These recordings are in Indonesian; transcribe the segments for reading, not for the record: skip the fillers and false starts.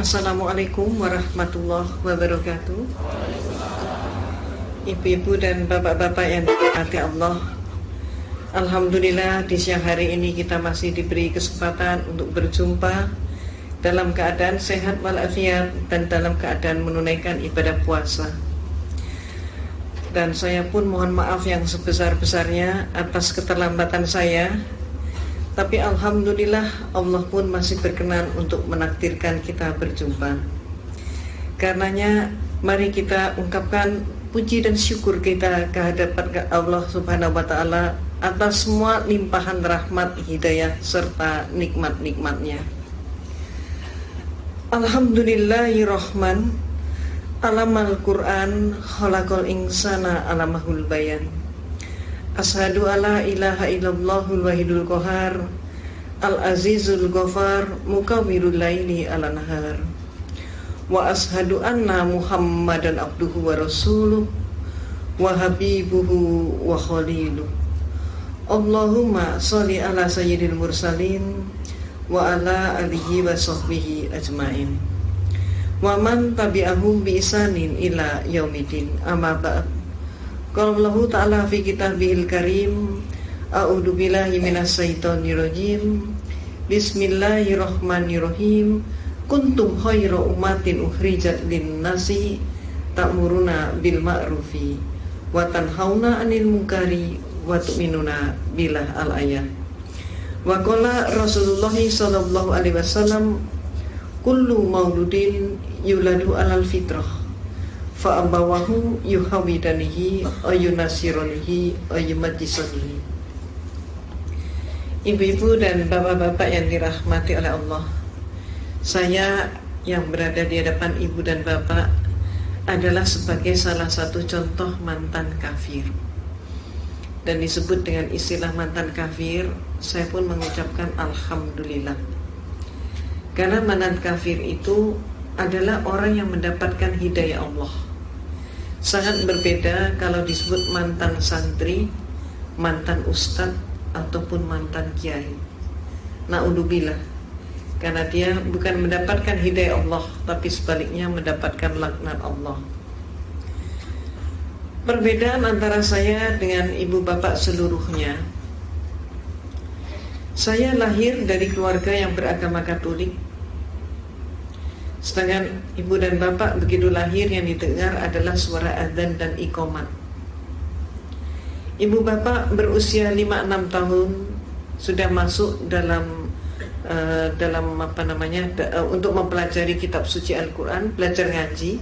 Assalamualaikum warahmatullahi wabarakatuh. Ibu-ibu dan bapak-bapak yang dirahmati Allah, alhamdulillah di siang hari ini kita masih diberi kesempatan untuk berjumpa dalam keadaan sehat walafiat dan dalam keadaan menunaikan ibadah puasa. Dan saya pun mohon maaf yang sebesar-besarnya atas keterlambatan saya. Tapi alhamdulillah Allah pun masih berkenan untuk menakdirkan kita berjumpa. Karenanya mari kita ungkapkan puji dan syukur kita kehadapan Allah Subhanahu wa taala atas semua limpahan rahmat, hidayah serta nikmat-nikmatnya. Alhamdulillahirrahman, alamal Quran, khalaqal insana alamahul bayan. Ashadu alla ilaha illallahul wahidul qahar, al-azizul ghafar, mukawwirul laili ala nahar. Wa ashadu anna muhammadan abduhu wa rasuluh, wa habibuhu wa khaliluh. Allahumma sholli ala sayyidil mursalin, wa ala alihi wa sahbihi ajmain. Wa man tabi'ahum bi isanin ila yaumidin, amma ba'd. Qala Allah Ta'ala fi kitabihil karim, a'udzu billahi minasyaitonir rajim. Bismillahirrahmanirrahim. Kuntum khairu ummatin ukhrijat lin-nasi ta'muruna bil ma'rufi wa tanhauna 'anil munkari wa tu'minuna billah al-ayat. Wa qala Rasulullah sallallahu alaihi wasallam, kullu mauludin yuladu 'alal fitrah fa abawahu yuhawidanihi ayunasironihi ayumajisonihi. Ibu-ibu dan bapak-bapak yang dirahmati oleh Allah, saya yang berada di hadapan ibu dan bapak adalah sebagai salah satu contoh mantan kafir. Dan disebut dengan istilah mantan kafir, saya pun mengucapkan alhamdulillah. Karena mantan kafir itu adalah orang yang mendapatkan hidayah Allah. Sangat berbeda kalau disebut mantan santri, mantan ustadz, ataupun mantan kiai. Na'udzubillah. Karena dia bukan mendapatkan hidayah Allah, tapi sebaliknya mendapatkan laknat Allah. Perbedaan antara saya dengan ibu bapak seluruhnya, saya lahir dari keluarga yang beragama Katolik. Sedangkan ibu dan bapak begitu lahir yang didengar adalah suara adzan dan iqamat. Ibu bapak berusia 5-6 tahun sudah masuk dalam untuk mempelajari kitab suci Al-Quran, belajar ngaji.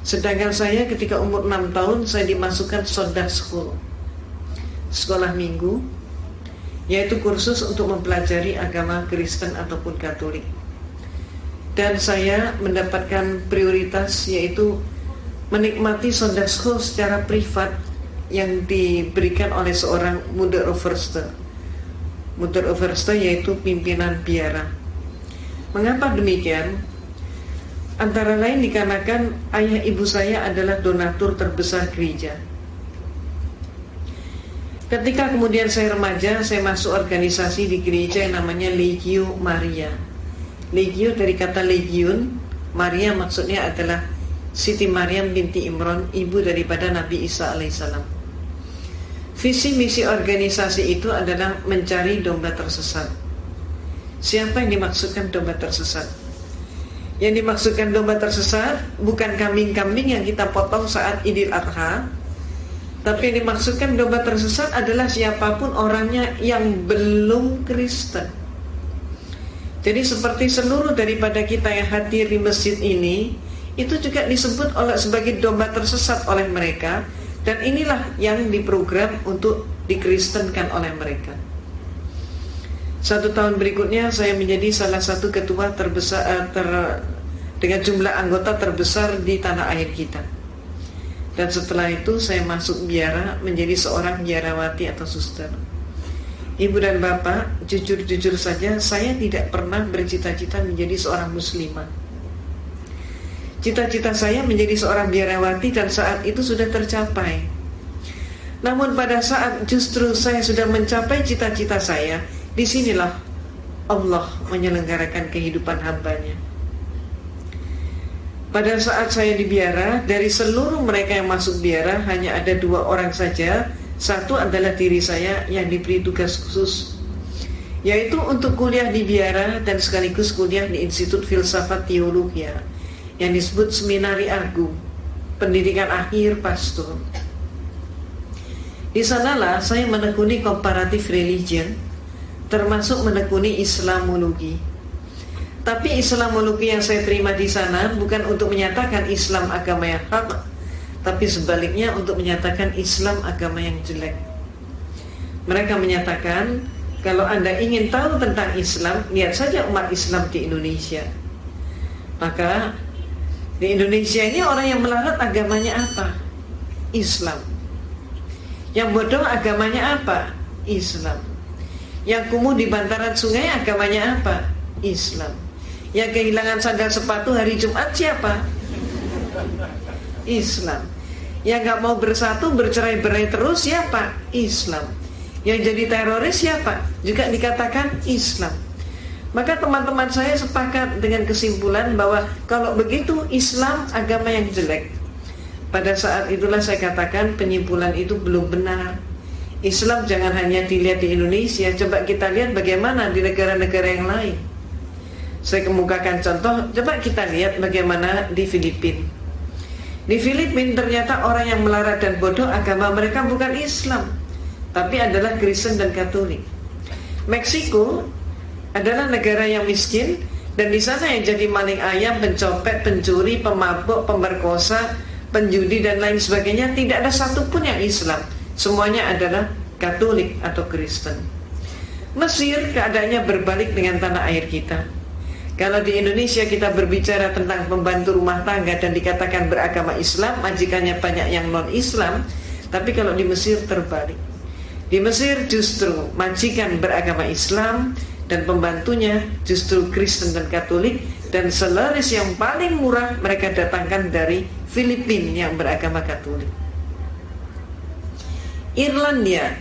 Sedangkan saya ketika umur 6 tahun saya dimasukkan Sunday School, sekolah minggu, yaitu kursus untuk mempelajari agama Kristen ataupun Katolik. Dan saya mendapatkan prioritas, yaitu menikmati Sunday School secara privat yang diberikan oleh seorang Moeder Overste. Moeder Overste yaitu pimpinan biara. Mengapa demikian? Antara lain dikarenakan ayah ibu saya adalah donatur terbesar gereja. Ketika kemudian saya remaja, saya masuk organisasi di gereja yang namanya Legio Maria. Legio dari kata legion, Maria maksudnya adalah Siti Maryam binti Imran, ibu daripada Nabi Isa alaihissalam. Visi misi organisasi itu adalah mencari domba tersesat. Siapa yang dimaksudkan domba tersesat? Yang dimaksudkan domba tersesat bukan kambing-kambing yang kita potong saat Idul Adha, tapi yang dimaksudkan domba tersesat adalah siapapun orangnya yang belum Kristen. Jadi seperti seluruh daripada kita yang hadir di masjid ini, itu juga disebut sebagai domba tersesat oleh mereka. Dan inilah yang diprogram untuk dikristenkan oleh mereka. 1 tahun berikutnya saya menjadi salah satu ketua terbesar dengan jumlah anggota terbesar di tanah air kita. Dan setelah itu saya masuk biara, menjadi seorang biarawati atau suster. Ibu dan bapak, jujur-jujur saja, saya tidak pernah bercita-cita menjadi seorang muslimah. Cita-cita saya menjadi seorang biarawati dan saat itu sudah tercapai. Namun pada saat justru saya sudah mencapai cita-cita saya, disinilah Allah menyelenggarakan kehidupan hambanya. Pada saat saya di biara, dari seluruh mereka yang masuk biara hanya ada 2 orang saja. Satu adalah diri saya yang diberi tugas khusus, yaitu untuk kuliah di biara dan sekaligus kuliah di Institut Filsafat Teologia yang disebut Seminari Agung, pendidikan akhir pastor. Di sanalah saya menekuni comparative religion, termasuk menekuni Islamologi. Tapi Islamologi yang saya terima di sana bukan untuk menyatakan Islam agama yang hak, tapi sebaliknya untuk menyatakan Islam agama yang jelek. Mereka menyatakan, kalau Anda ingin tahu tentang Islam, lihat saja umat Islam di Indonesia. Maka di Indonesia ini orang yang melarat agamanya apa? Islam. Yang bodoh agamanya apa? Islam. Yang kumuh di bantaran sungai agamanya apa? Islam. Yang kehilangan sandal sepatu hari Jumat siapa? Islam. Yang gak mau bersatu, bercerai-berai terus siapa? Islam. Yang jadi teroris siapa? Juga dikatakan Islam. Maka teman-teman saya sepakat dengan kesimpulan bahwa kalau begitu Islam agama yang jelek. Pada saat itulah saya katakan penyimpulan itu belum benar. Islam jangan hanya dilihat di Indonesia, coba kita lihat bagaimana di negara-negara yang lain. Saya kemukakan contoh, coba kita lihat bagaimana di Filipina. Di Filipina ternyata orang yang melarat dan bodoh agama mereka bukan Islam, tapi adalah Kristen dan Katolik. Meksiko adalah negara yang miskin, dan di sana yang jadi maling ayam, pencopet, pencuri, pemabuk, pemerkosa, penjudi dan lain sebagainya tidak ada satupun yang Islam. Semuanya adalah Katolik atau Kristen. Mesir keadaannya berbalik dengan tanah air kita. Kalau di Indonesia kita berbicara tentang pembantu rumah tangga dan dikatakan beragama Islam, majikannya banyak yang non-Islam. Tapi kalau di Mesir terbalik. Di Mesir justru majikan beragama Islam dan pembantunya justru Kristen dan Katolik. Dan selaris yang paling murah mereka datangkan dari Filipina yang beragama Katolik. Irlandia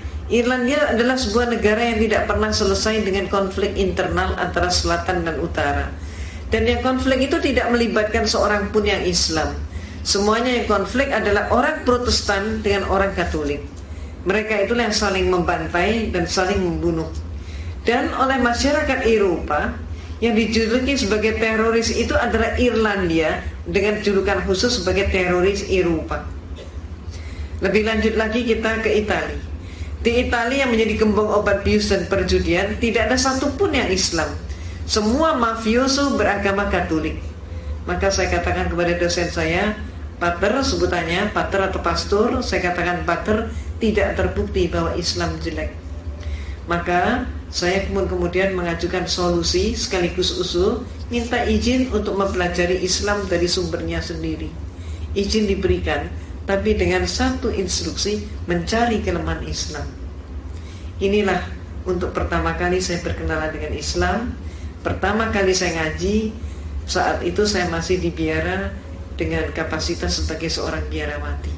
adalah sebuah negara yang tidak pernah selesai dengan konflik internal antara selatan dan utara. Dan yang konflik itu tidak melibatkan seorang pun yang Islam. Semuanya yang konflik adalah orang Protestan dengan orang Katolik. Mereka itulah yang saling membantai dan saling membunuh. Dan oleh masyarakat Eropa, yang dijuluki sebagai teroris itu adalah Irlandia dengan julukan khusus sebagai teroris Eropa. Lebih lanjut lagi kita ke Italia. Di Italia yang menjadi gembong obat bius dan perjudian, tidak ada satupun yang Islam. Semua mafioso beragama Katolik. Maka saya katakan kepada dosen saya, pater sebutannya, pater atau pastor, saya katakan pater, tidak terbukti bahwa Islam jelek. Maka saya kemudian mengajukan solusi sekaligus usul, minta izin untuk mempelajari Islam dari sumbernya sendiri. Izin diberikan, tapi dengan satu instruksi, mencari kelemahan Islam. Inilah untuk pertama kali saya berkenalan dengan Islam. Pertama kali saya ngaji, saat itu saya masih di biara dengan kapasitas sebagai seorang biarawati.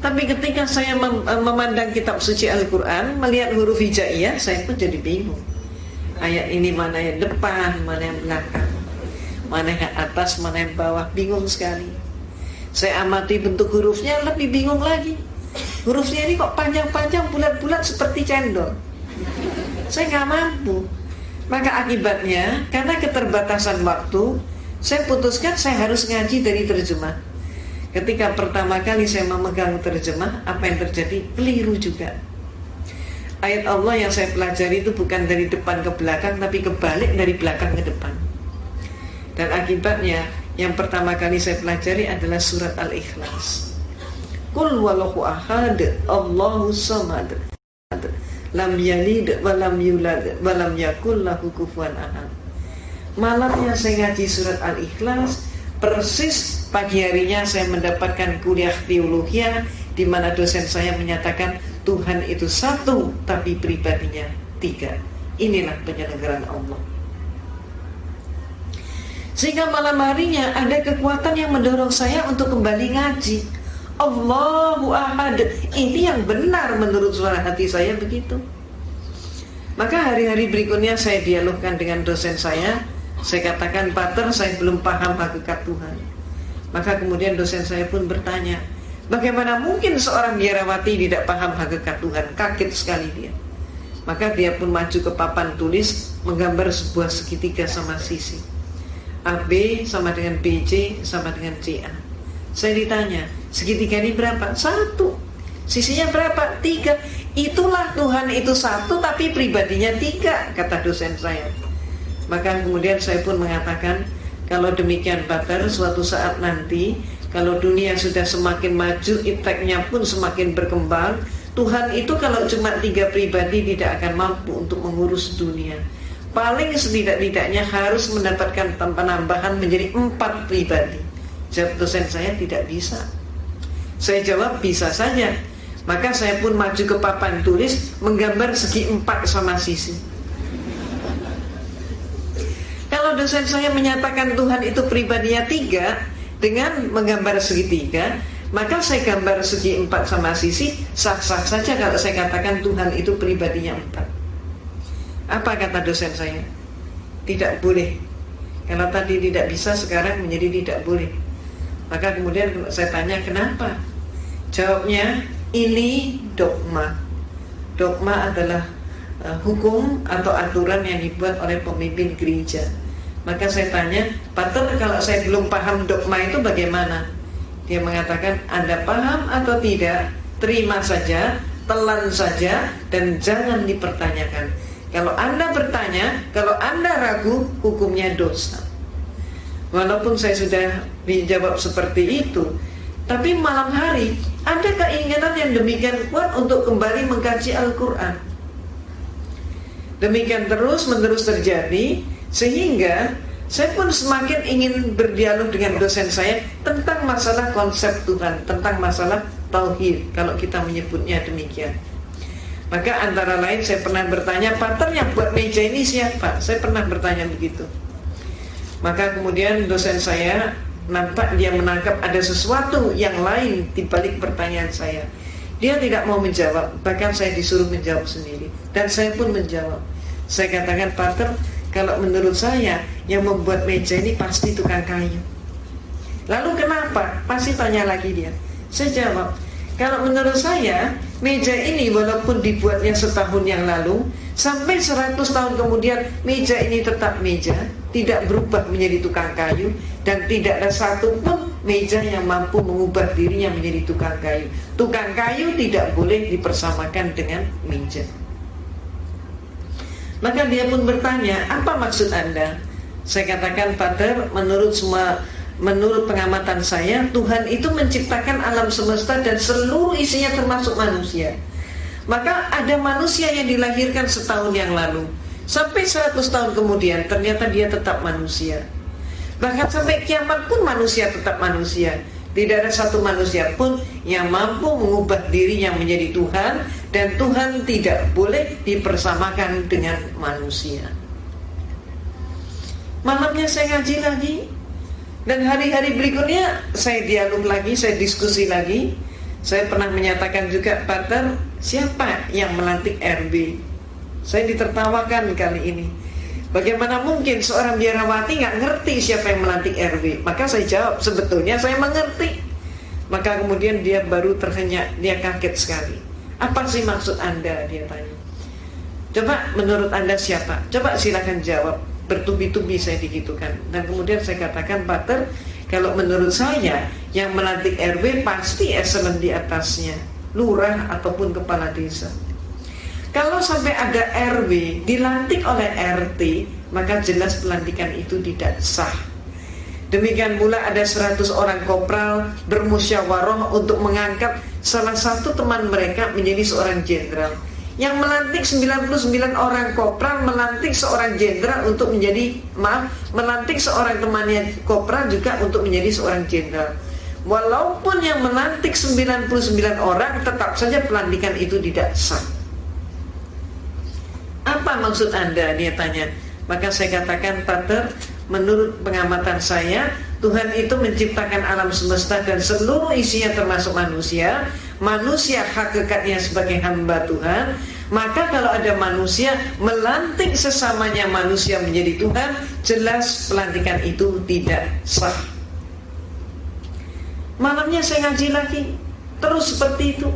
Tapi ketika saya memandang kitab suci Al-Quran, melihat huruf hijaiyah, saya pun jadi bingung. Ayat ini mana yang depan, mana yang belakang, mana yang atas, mana yang bawah, bingung sekali. Saya amati bentuk hurufnya, lebih bingung lagi. Hurufnya ini kok panjang-panjang, bulat-bulat seperti cendol. Saya nggak mampu. Maka akibatnya, karena keterbatasan waktu, saya putuskan saya harus ngaji dari terjemah. Ketika pertama kali saya memegang terjemah, apa yang terjadi? Keliru juga. Ayat Allah yang saya pelajari itu bukan dari depan ke belakang, tapi kebalik dari belakang ke depan. Dan akibatnya, yang pertama kali saya pelajari adalah surat Al-Ikhlas. Qul huwallahu ahad, Allahu samad, lam yalid wa lam yulad wa lam yakul lahu kufuwan ahad. Malamnya saya ngaji surat Al-Ikhlas, persis pagi harinya saya mendapatkan kuliah teologi di mana dosen saya menyatakan Tuhan itu satu tapi pribadinya tiga. Inilah penyelenggaraan Allah. Sehingga malam harinya ada kekuatan yang mendorong saya untuk kembali ngaji. Allahu ahad. Ini yang benar menurut suara hati saya begitu. Maka hari-hari berikutnya saya dialogkan dengan dosen saya Saya katakan, Pater, saya belum paham hakikat Tuhan. Maka kemudian dosen saya pun bertanya, bagaimana mungkin seorang biarawati tidak paham hakikat Tuhan? Kaget sekali dia. Maka dia pun maju ke papan tulis, menggambar sebuah segitiga sama sisi. AB sama dengan BC sama dengan CA. Saya ditanya, segitiga ini berapa? 1. Sisinya berapa? 3. Itulah Tuhan itu 1 tapi pribadinya 3, kata dosen saya. Maka kemudian saya pun mengatakan, kalau demikian Pater, suatu saat nanti kalau dunia sudah semakin maju, ipteknya pun semakin berkembang, Tuhan itu kalau cuma 3 pribadi tidak akan mampu untuk mengurus dunia. Paling setidak-tidaknya harus mendapatkan penambahan menjadi 4 pribadi. Jawab dosen saya, tidak bisa. Saya jawab, bisa saja. Maka saya pun maju ke papan tulis, menggambar segi 4 sama sisi. Kalau dosen saya menyatakan Tuhan itu pribadinya 3 dengan menggambar segitiga, maka saya gambar segi 4 sama sisi, sah-sah saja kalau saya katakan Tuhan itu pribadinya 4. Apa kata dosen saya? Tidak boleh. Kalau tadi tidak bisa, sekarang menjadi tidak boleh. Maka kemudian saya tanya, kenapa? Jawabnya, ini dogma. Dogma adalah hukum atau aturan yang dibuat oleh pemimpin gereja. Maka saya tanya, Pater, kalau saya belum paham dogma itu bagaimana? Dia mengatakan, Anda paham atau tidak, terima saja, telan saja, dan jangan dipertanyakan. Kalau Anda bertanya, kalau Anda ragu, hukumnya dosa. Walaupun saya sudah dijawab seperti itu, tapi malam hari ada keinginan yang demikian kuat untuk kembali mengkaji Al-Quran. Demikian terus-menerus terjadi, sehingga saya pun semakin ingin berdialog dengan dosen saya tentang masalah konsep Tuhan, tentang masalah tauhid, kalau kita menyebutnya demikian. Maka antara lain saya pernah bertanya, Pater, yang buat meja ini siapa? Saya pernah bertanya begitu. Maka kemudian dosen saya nampak dia menangkap ada sesuatu yang lain di balik pertanyaan saya. Dia tidak mau menjawab, bahkan saya disuruh menjawab sendiri. Dan saya pun menjawab. Saya katakan, Pater, kalau menurut saya yang membuat meja ini pasti tukang kayu. Lalu kenapa? Pasti tanya lagi dia. Saya jawab, kalau menurut saya meja ini walaupun dibuatnya setahun yang lalu, sampai 100 tahun kemudian meja ini tetap meja, tidak berubah menjadi tukang kayu, dan tidak ada satu pun meja yang mampu mengubah dirinya menjadi tukang kayu. Tukang kayu tidak boleh dipersamakan dengan meja. Maka dia pun bertanya, apa maksud Anda? Saya katakan, Pater, menurut pengamatan saya, Tuhan itu menciptakan alam semesta dan seluruh isinya termasuk manusia. Maka ada manusia yang dilahirkan setahun yang lalu, sampai 100 tahun kemudian ternyata dia tetap manusia. Bahkan sampai kiamat pun manusia tetap manusia. Tidak ada satu manusia pun yang mampu mengubah dirinya menjadi Tuhan, dan Tuhan tidak boleh dipersamakan dengan manusia. Malamnya saya ngaji lagi, dan hari-hari berikutnya saya dialog lagi, saya diskusi lagi. Saya pernah menyatakan juga, Pater, siapa yang melantik RB? Saya ditertawakan kali ini. Bagaimana mungkin seorang biarawati nggak ngerti siapa yang melantik RB? Maka saya jawab, sebetulnya saya mengerti. Maka kemudian dia baru terhenyak, dia kaget sekali. Apa sih maksud Anda? Dia tanya. Coba menurut Anda siapa? Coba silakan jawab. Bertubi-tubi saya digitukan. Dan kemudian saya katakan, Pater, kalau menurut saya yang melantik RW pasti eselon di atasnya, lurah ataupun kepala desa. Kalau sampai ada RW dilantik oleh RT, maka jelas pelantikan itu tidak sah. Demikian pula ada 100 orang kopral bermusyawarah untuk mengangkat salah satu teman mereka menjadi seorang jenderal. Yang melantik 99 orang kopral melantik seorang jenderal untuk menjadi, melantik seorang temannya kopral juga untuk menjadi seorang jenderal. Walaupun yang melantik 99 orang, tetap saja pelantikan itu tidak sah. Apa maksud Anda? Dia tanya. Maka saya katakan, Pater, menurut pengamatan saya, Tuhan itu menciptakan alam semesta dan seluruh isinya termasuk manusia. Manusia hakikatnya sebagai hamba Tuhan. Maka kalau ada manusia melantik sesamanya manusia menjadi Tuhan, jelas pelantikan itu tidak sah. Malamnya saya ngaji lagi, terus seperti itu.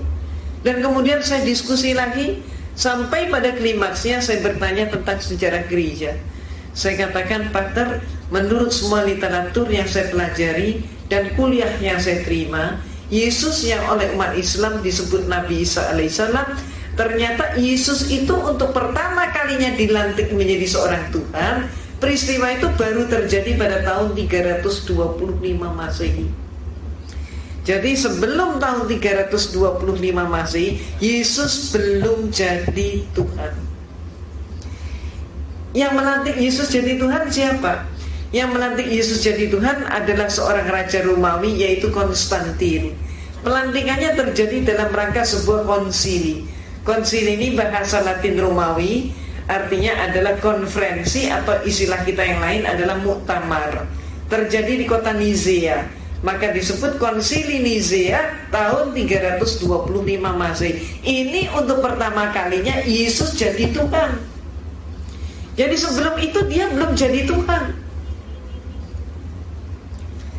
Dan kemudian saya diskusi lagi, sampai pada klimaksnya saya bertanya tentang sejarah gereja. Saya katakan, Pater, menurut semua literatur yang saya pelajari dan kuliah yang saya terima, Yesus yang oleh umat Islam disebut Nabi Isa alaihissalam, ternyata Yesus itu untuk pertama kalinya dilantik menjadi seorang Tuhan. Peristiwa itu baru terjadi pada tahun 325 Masehi. Jadi sebelum tahun 325 Masehi, Yesus belum jadi Tuhan. Yang melantik Yesus jadi Tuhan siapa? Yang melantik Yesus jadi Tuhan adalah seorang raja Romawi, yaitu Konstantin. Pelantikannya terjadi dalam rangka sebuah konsili. Konsili ini bahasa Latin Romawi, artinya adalah konferensi, atau istilah kita yang lain adalah muktamar. Terjadi di kota Nizea, maka disebut konsili Nizea tahun 325 Masehi. Ini untuk pertama kalinya Yesus jadi Tuhan. Jadi sebelum itu dia belum jadi Tuhan.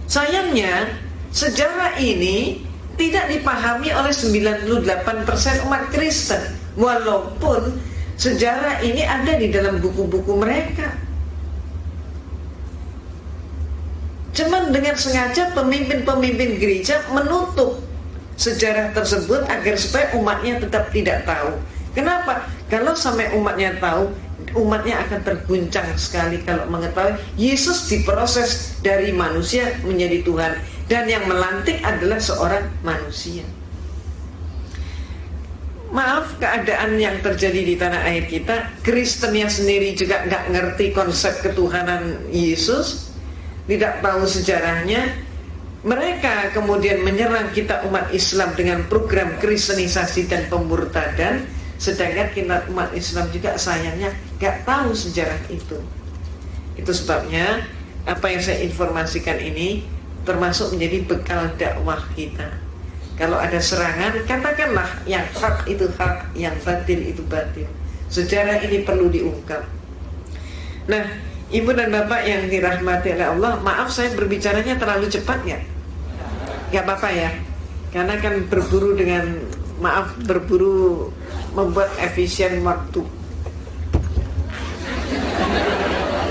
Sayangnya sejarah ini tidak dipahami oleh 98% umat Kristen, walaupun sejarah ini ada di dalam buku-buku mereka. Cuman dengan sengaja pemimpin-pemimpin gereja menutup sejarah tersebut agar supaya umatnya tetap tidak tahu. Kenapa? Kalau sampai umatnya tahu, umatnya akan terguncang sekali kalau mengetahui Yesus diproses dari manusia menjadi Tuhan, dan yang melantik adalah seorang manusia. Maaf, keadaan yang terjadi di tanah air kita, Kristennya sendiri juga nggak ngerti konsep ketuhanan Yesus, tidak tahu sejarahnya. Mereka kemudian menyerang kita umat Islam dengan program kristenisasi dan pemurtadan, sedangkan kita umat Islam juga sayangnya gak tahu sejarah itu. Itu sebabnya apa yang saya informasikan ini termasuk menjadi bekal dakwah kita. Kalau ada serangan, katakanlah yang hak itu hak, yang batil itu batil. Sejarah ini perlu diungkap. Nah, Ibu dan Bapak yang dirahmati oleh Allah, maaf saya berbicaranya terlalu cepat ya? Gak apa-apa ya? Karena kan berburu membuat efisien waktu.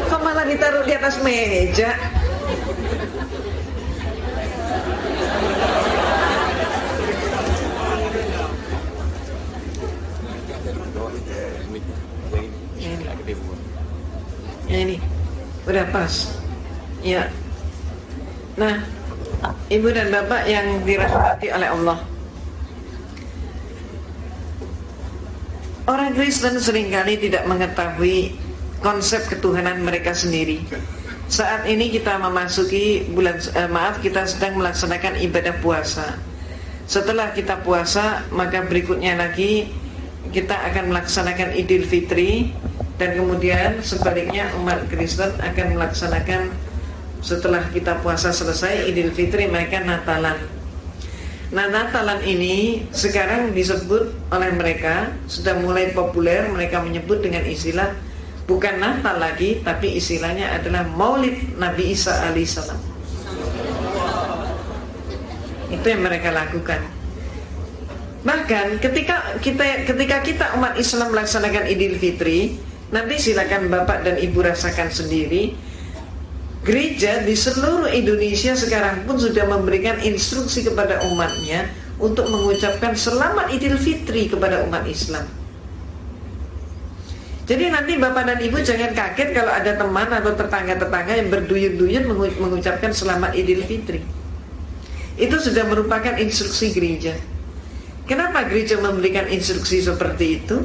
Kok malah ditaruh di atas meja? Ini udah pas ya. Nah, Ibu dan Bapak yang dirahmati oleh Allah, orang Kristen seringkali tidak mengetahui konsep ketuhanan mereka sendiri. Saat ini kita memasuki kita sedang melaksanakan ibadah puasa. Setelah kita puasa, maka berikutnya lagi kita akan melaksanakan Idul Fitri. Dan kemudian sebaliknya umat Kristen akan melaksanakan, setelah kita puasa selesai Idul Fitri, mereka Natalan. Nah, Natalan ini sekarang disebut oleh mereka, sudah mulai populer, mereka menyebut dengan istilah bukan Natal lagi, tapi istilahnya adalah Maulid Nabi Isa alaihissalam. Itu yang mereka lakukan. Bahkan ketika kita umat Islam melaksanakan Idul Fitri, nanti silakan Bapak dan Ibu rasakan sendiri. Gereja di seluruh Indonesia sekarang pun sudah memberikan instruksi kepada umatnya untuk mengucapkan selamat Idul Fitri kepada umat Islam. Jadi nanti Bapak dan Ibu jangan kaget kalau ada teman atau tetangga-tetangga yang berduyun-duyun mengucapkan selamat Idul Fitri. Itu sudah merupakan instruksi gereja. Kenapa gereja memberikan instruksi seperti itu?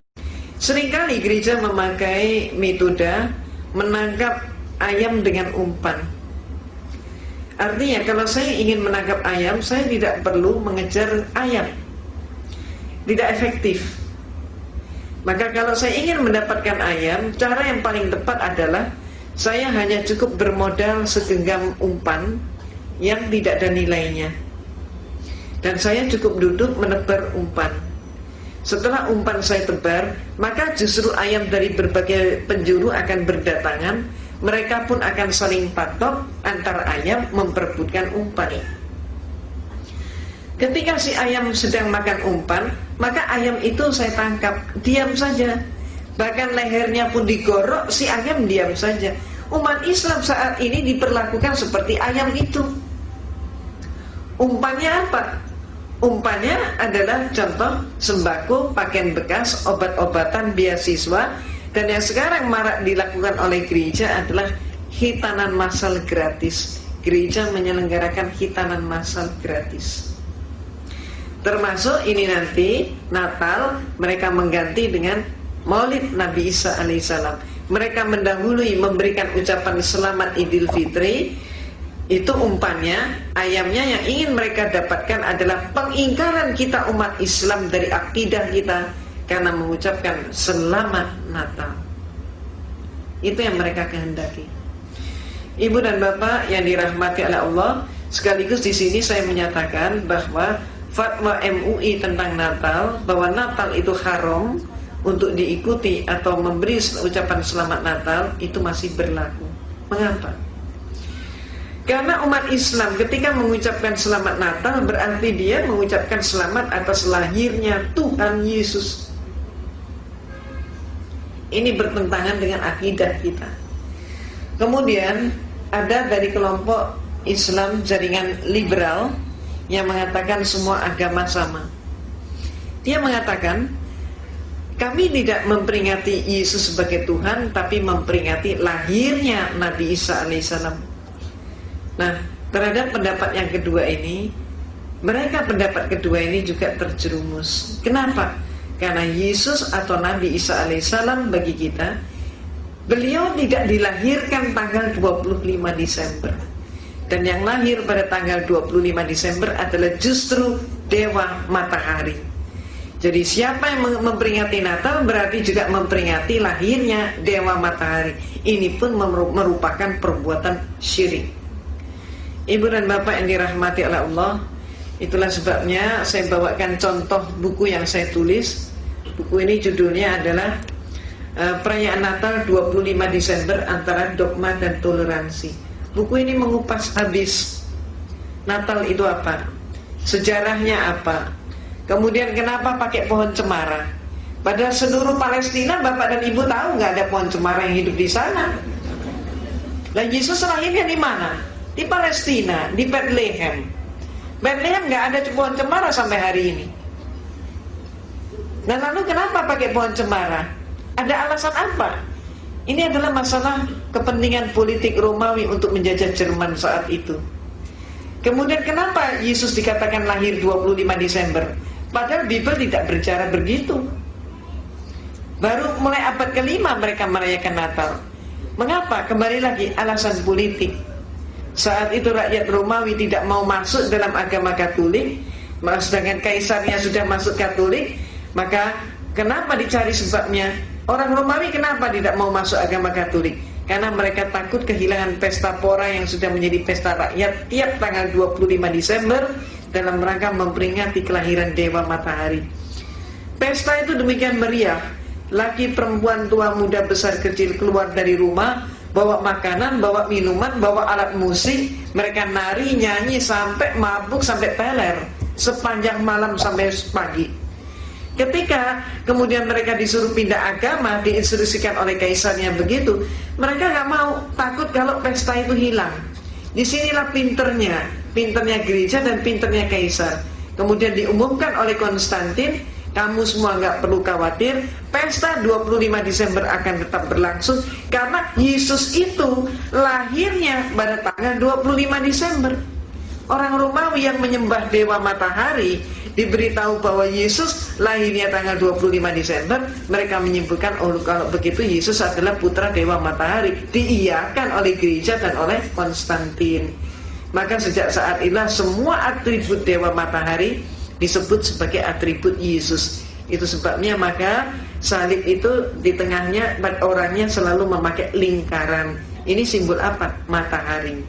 Seringkali gereja memakai metode menangkap ayam dengan umpan. Artinya kalau saya ingin menangkap ayam, saya tidak perlu mengejar ayam. Tidak efektif. Maka kalau saya ingin mendapatkan ayam, cara yang paling tepat adalah saya hanya cukup bermodal segenggam umpan yang tidak ada nilainya. Dan saya cukup duduk menebar umpan. Setelah umpan saya tebar, maka justru ayam dari berbagai penjuru akan berdatangan. Mereka pun akan saling patok antar ayam memperebutkan umpan. Ketika si ayam sedang makan umpan, maka ayam itu saya tangkap, diam saja. Bahkan lehernya pun digorok, si ayam diam saja. Umat Islam saat ini diperlakukan seperti ayam itu. Umpannya apa? Umpannya adalah contoh sembako, pakaian bekas, obat-obatan, beasiswa. Dan yang sekarang marak dilakukan oleh gereja adalah hitanan massal gratis. Gereja menyelenggarakan hitanan massal gratis. Termasuk ini nanti Natal, mereka mengganti dengan Maulid Nabi Isa alaihissalam. Mereka mendahului memberikan ucapan selamat Idul Fitri. Itu umpannya, ayamnya yang ingin mereka dapatkan adalah pengingkaran kita umat Islam dari akidah kita karena mengucapkan selamat Natal. Itu yang mereka kehendaki. Ibu dan bapak yang dirahmati oleh Allah, sekaligus di sini saya menyatakan bahwa fatwa MUI tentang Natal, bahwa Natal itu haram untuk diikuti atau memberi ucapan selamat Natal, itu masih berlaku. Mengapa? Karena umat Islam ketika mengucapkan selamat Natal berarti dia mengucapkan selamat atas lahirnya Tuhan Yesus. Ini bertentangan dengan akidah kita. Kemudian ada dari kelompok Islam jaringan liberal yang mengatakan semua agama sama. Dia mengatakan kami tidak memperingati Yesus sebagai Tuhan, tapi memperingati lahirnya Nabi Isa alaihissalam. Nah, terhadap pendapat yang kedua ini, mereka pendapat kedua ini juga terjerumus. Kenapa? Karena Yesus atau Nabi Isa alaihissalam bagi kita, beliau tidak dilahirkan tanggal 25 Desember. Dan yang lahir pada tanggal 25 Desember adalah justru Dewa Matahari. Jadi siapa yang memperingati Natal berarti juga memperingati lahirnya Dewa Matahari. Ini pun merupakan perbuatan syirik. Ibu dan bapak yang dirahmati oleh Allah, itulah sebabnya saya bawakan contoh buku yang saya tulis. Buku ini judulnya adalah Perayaan Natal 25 Desember Antara Dogma dan Toleransi. Buku ini mengupas habis Natal itu apa, sejarahnya apa, kemudian kenapa pakai pohon cemara. Pada seluruh Palestina bapak dan ibu tahu nggak ada pohon cemara yang hidup di sana. Lah Yesus lahirnya di mana? Di Palestina, di Bethlehem. Bethlehem nggak ada pohon cemara sampai hari ini. Dan lalu kenapa pakai pohon cemara? Ada alasan apa? Ini adalah masalah kepentingan politik Romawi untuk menjajah Jerman saat itu. Kemudian kenapa Yesus dikatakan lahir 25 Desember? Padahal Bible tidak berbicara begitu. Baru mulai abad ke-5 mereka merayakan Natal. Mengapa? Kembali lagi alasan politik. Saat itu rakyat Romawi tidak mau masuk dalam agama Katolik, sedangkan kaisarnya sudah masuk Katolik. Maka kenapa dicari sebabnya? Orang Romawi kenapa tidak mau masuk agama Katolik? Karena mereka takut kehilangan pesta pora yang sudah menjadi pesta rakyat tiap tanggal 25 Desember dalam rangka memperingati kelahiran Dewa Matahari. Pesta itu demikian meriah. Laki, perempuan, tua, muda, besar, kecil keluar dari rumah, bawa makanan, bawa minuman, bawa alat musik. Mereka nari, nyanyi sampai mabuk, sampai peler, sepanjang malam sampai pagi. Ketika kemudian mereka disuruh pindah agama, diinstruksikan oleh kaisarnya begitu, mereka gak mau, takut kalau pesta itu hilang. Disinilah pinternya gereja dan pinternya kaisar. Kemudian diumumkan oleh Konstantin, kamu semua gak perlu khawatir, pesta 25 Desember akan tetap berlangsung, karena Yesus itu lahirnya pada tanggal 25 Desember. Orang Romawi yang menyembah Dewa Matahari diberitahu bahwa Yesus lahirnya tanggal 25 Desember, mereka menyebutkan, oh kalau begitu Yesus adalah putra Dewa Matahari. Diiyakan oleh gereja dan oleh Konstantin. Maka sejak saat itulah semua atribut Dewa Matahari disebut sebagai atribut Yesus. Itu sebabnya maka salib itu di tengahnya orangnya selalu memakai lingkaran. Ini simbol apa? Matahari.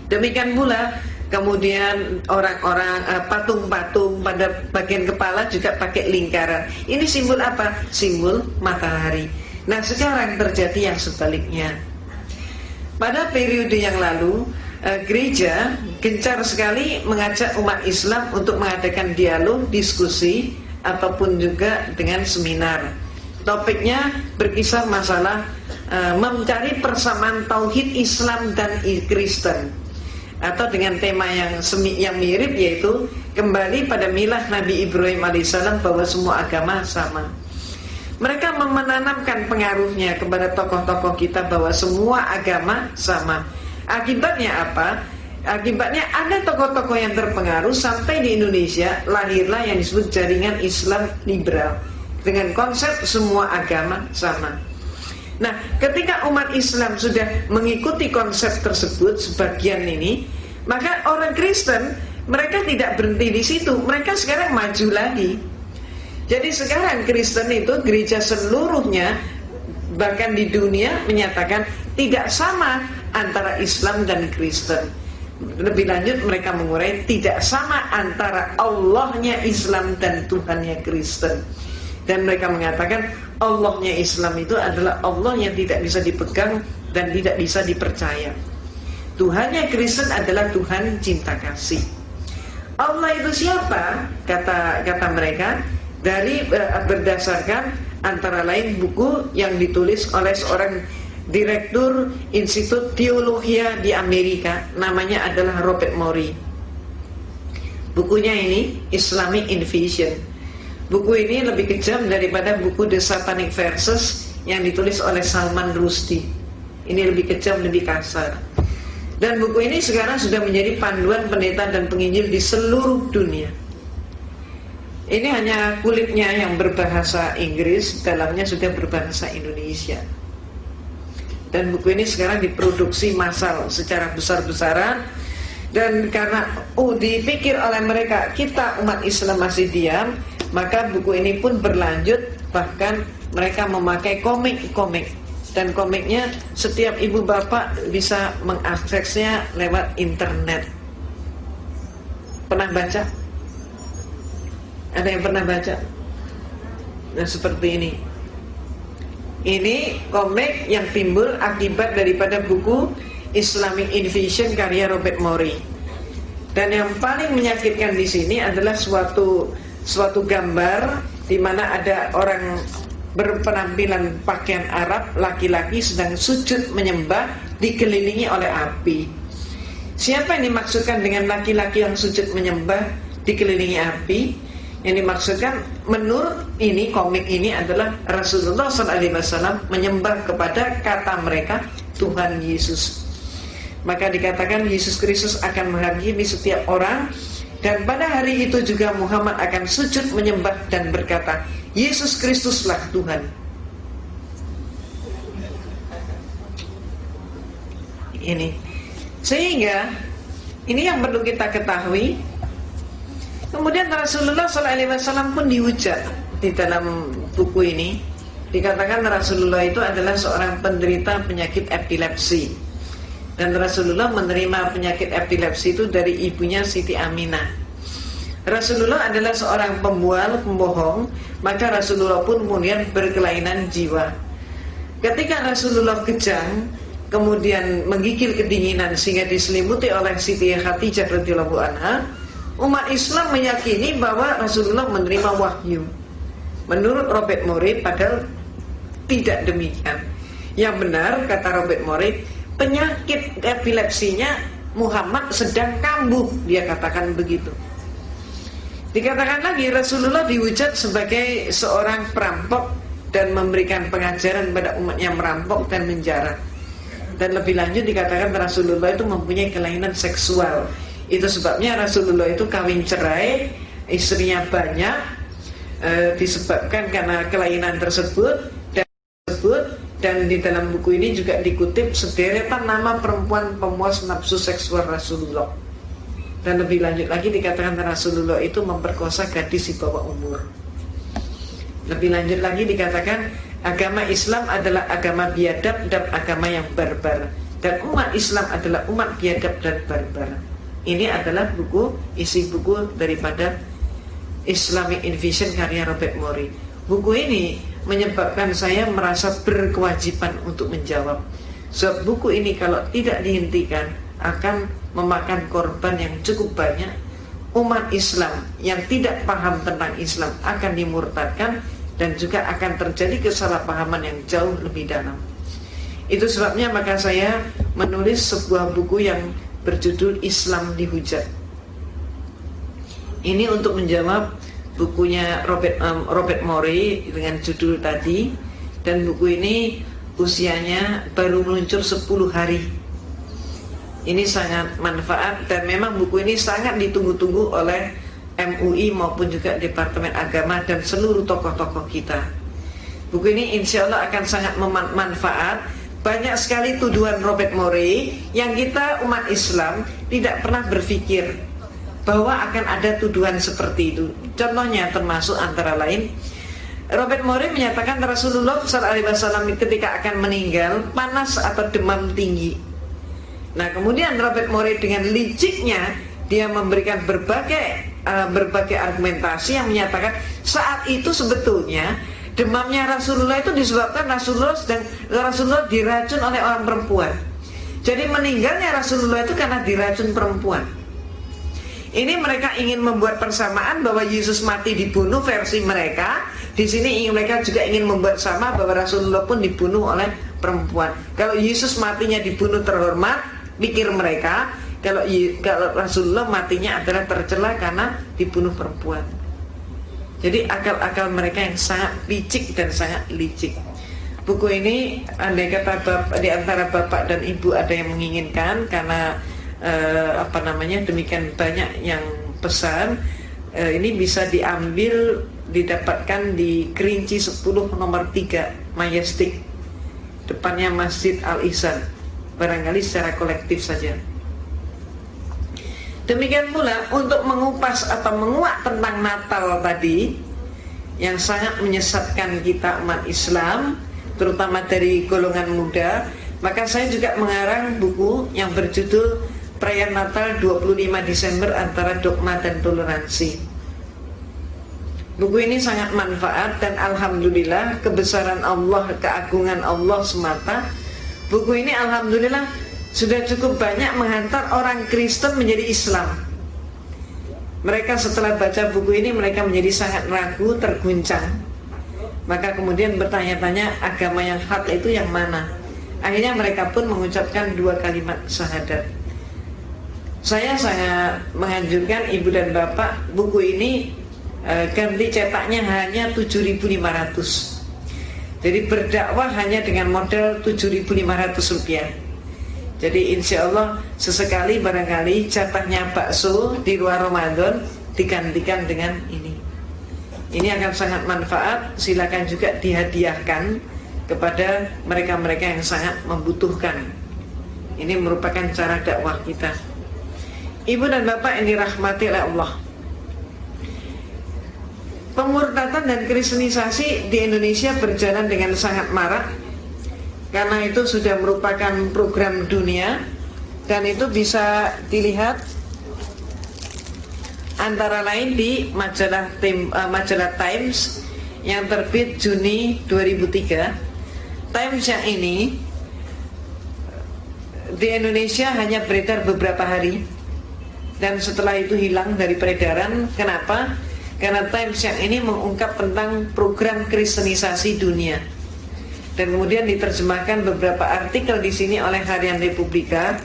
Demikian pula Kemudian orang-orang patung-patung pada bagian kepala juga pakai lingkaran. Ini simbol apa? Simbol matahari. Nah, sekarang terjadi yang sebaliknya. Pada periode yang lalu, gereja gencar sekali mengajak umat Islam untuk mengadakan dialog, diskusi, ataupun juga dengan seminar. Topiknya berkisar masalah mencari persamaan tauhid Islam dan Kristen, atau dengan tema yang mirip, yaitu kembali pada milah Nabi Ibrahim alaihissalam bahwa semua agama sama. Mereka menanamkan pengaruhnya kepada tokoh-tokoh kita bahwa semua agama sama. Akibatnya apa? Akibatnya ada tokoh-tokoh yang terpengaruh sampai di Indonesia lahirlah yang disebut jaringan Islam liberal dengan konsep semua agama sama. Nah, ketika umat Islam sudah mengikuti konsep tersebut sebagian ini, maka orang Kristen mereka tidak berhenti di situ, mereka sekarang maju lagi. Jadi sekarang Kristen itu gereja seluruhnya bahkan di dunia menyatakan tidak sama antara Islam dan Kristen. Lebih lanjut mereka mengurai tidak sama antara Allahnya Islam dan Tuhannya Kristen. Dan mereka mengatakan Allahnya Islam itu adalah Allah yang tidak bisa dipegang dan tidak bisa dipercaya. Tuhannya Kristen adalah Tuhan cinta kasih. Allah itu siapa? Kata mereka dari berdasarkan antara lain buku yang ditulis oleh seorang direktur Institut Teologia di Amerika, namanya adalah Robert Morey. Bukunya ini Islamic Invasion. Buku ini lebih kejam daripada buku The Satanic Verses yang ditulis oleh Salman Rushdie. Ini lebih kejam, lebih kasar. Dan buku ini sekarang sudah menjadi panduan pendeta dan penginjil di seluruh dunia. Ini hanya kulitnya yang berbahasa Inggris, dalamnya sudah berbahasa Indonesia. Dan buku ini sekarang diproduksi massal secara besar-besaran. Dan karena dipikir oleh mereka kita umat Islam masih diam, maka buku ini pun berlanjut. Bahkan mereka memakai komik-komik. Dan komiknya setiap ibu bapak bisa mengaksesnya lewat internet. Pernah baca? Ada yang pernah baca? Nah, seperti ini. Ini komik yang timbul akibat daripada buku Islamic Invasion karya Robert Morey. Dan yang paling menyakitkan di sini adalah suatu gambar di mana ada orang berpenampilan pakaian Arab, laki-laki sedang sujud menyembah dikelilingi oleh api. Siapa yang dimaksudkan dengan laki-laki yang sujud menyembah dikelilingi api? Yang dimaksudkan menurut ini komik ini adalah Rasulullah SAW menyembah kepada kata mereka Tuhan Yesus. Maka dikatakan Yesus Kristus akan menghakimi setiap orang. Dan pada hari itu juga Muhammad akan sujud menyembah dan berkata Yesus Kristuslah Tuhan. Ini sehingga ini yang perlu kita ketahui. Kemudian Rasulullah SAW pun dihujat di dalam buku ini. Dikatakan Rasulullah itu adalah seorang penderita penyakit epilepsi. Dan Rasulullah menerima penyakit epilepsi itu dari ibunya Siti Aminah. Rasulullah adalah seorang pembual, pembohong. Maka Rasulullah pun kemudian berkelainan jiwa. Ketika Rasulullah kejang, kemudian menggigil kedinginan sehingga diselimuti oleh Siti Khadijah radhiyallahu anha, umat Islam meyakini bahwa Rasulullah menerima wahyu. Menurut Robert Morey, padahal tidak demikian. Yang benar, kata Robert Morey, penyakit epilepsinya Muhammad sedang kambuh. Dia katakan begitu. Dikatakan lagi Rasulullah dihujat sebagai seorang perampok dan memberikan pengajaran pada umatnya merampok dan menjara. Dan lebih lanjut dikatakan Rasulullah itu mempunyai kelainan seksual. Itu sebabnya Rasulullah itu kawin cerai, istrinya banyak, disebabkan karena kelainan tersebut. Dan di dalam buku ini juga dikutip sederetan nama perempuan pemuas nafsu seksual Rasulullah. Dan lebih lanjut lagi dikatakan Rasulullah itu memperkosa gadis di bawah umur. Lebih lanjut lagi dikatakan agama Islam adalah agama biadab dan agama yang barbar. Dan umat Islam adalah umat biadab dan barbar. Ini adalah isi buku daripada Islamic Invasion karya Robert Morey. Buku ini menyebabkan saya merasa berkewajiban untuk menjawab. Sebab buku ini kalau tidak dihentikan akan memakan korban yang cukup banyak. Umat Islam yang tidak paham tentang Islam akan dimurtadkan, dan juga akan terjadi kesalahpahaman yang jauh lebih dalam. Itu sebabnya maka saya menulis sebuah buku yang berjudul Islam Dihujat. Ini untuk menjawab bukunya Robert Morey dengan judul tadi. Dan buku ini usianya baru meluncur 10 hari. Ini sangat manfaat, dan memang buku ini sangat ditunggu-tunggu oleh MUI maupun juga Departemen Agama dan seluruh tokoh-tokoh kita. Buku ini insya Allah akan sangat bermanfaat. Banyak sekali tuduhan Robert Morey yang kita umat Islam tidak pernah berpikir bahwa akan ada tuduhan seperti itu. Contohnya termasuk antara lain, Robert Morey menyatakan Rasulullah SAW ketika akan meninggal panas atau demam tinggi. Nah, kemudian Robert Morey dengan liciknya dia memberikan berbagai argumentasi yang menyatakan saat itu sebetulnya demamnya Rasulullah itu disebabkan Rasulullah diracun oleh orang perempuan. Jadi meninggalnya Rasulullah itu karena diracun perempuan. Ini mereka ingin membuat persamaan bahwa Yesus mati dibunuh versi mereka. Di sini mereka juga ingin membuat sama bahwa Rasulullah pun dibunuh oleh perempuan. Kalau Yesus matinya dibunuh terhormat, pikir mereka. Kalau Rasulullah matinya adalah tercela karena dibunuh perempuan. Jadi akal-akal mereka yang sangat licik dan sangat licik. Buku ini andai kata di antara bapak dan ibu ada yang menginginkan, karena demikian banyak yang pesan, ini bisa didapatkan di Kerinci 10 nomor 3 Majestic, depannya Masjid Al-Ihsan, barangkali secara kolektif saja. Demikian pula untuk mengupas atau menguak tentang Natal tadi yang sangat menyesatkan kita umat Islam, terutama dari golongan muda, maka saya juga mengarang buku yang berjudul Perayaan Natal 25 Desember Antara Dogma dan Toleransi. Buku ini sangat manfaat, dan alhamdulillah kebesaran Allah, keagungan Allah semata, buku ini alhamdulillah sudah cukup banyak menghantar orang Kristen menjadi Islam. Mereka setelah baca buku ini mereka menjadi sangat ragu, terguncang. Maka kemudian bertanya-tanya agama yang hak itu yang mana. Akhirnya mereka pun mengucapkan 2 kalimat syahadat. Saya sangat menganjurkan ibu dan bapak, buku ini ganti cetaknya hanya 7.500. Jadi berdakwah hanya dengan modal 7.500 rupiah. Jadi insya Allah sesekali barangkali jatahnya bakso di luar Ramadan digantikan dengan ini. Ini akan sangat manfaat. Silakan juga dihadiahkan kepada mereka-mereka yang sangat membutuhkan. Ini merupakan cara dakwah kita. Ibu dan bapak yang dirahmati oleh Allah, pemurtadan dan kristenisasi di Indonesia berjalan dengan sangat marak. Karena itu sudah merupakan program dunia, dan itu bisa dilihat antara lain di majalah Times yang terbit Juni 2003. Times yang ini di Indonesia hanya beredar beberapa hari, dan setelah itu hilang dari peredaran. Kenapa? Karena Times yang ini mengungkap tentang program kristenisasi dunia. Dan kemudian diterjemahkan beberapa artikel di sini oleh Harian Republika,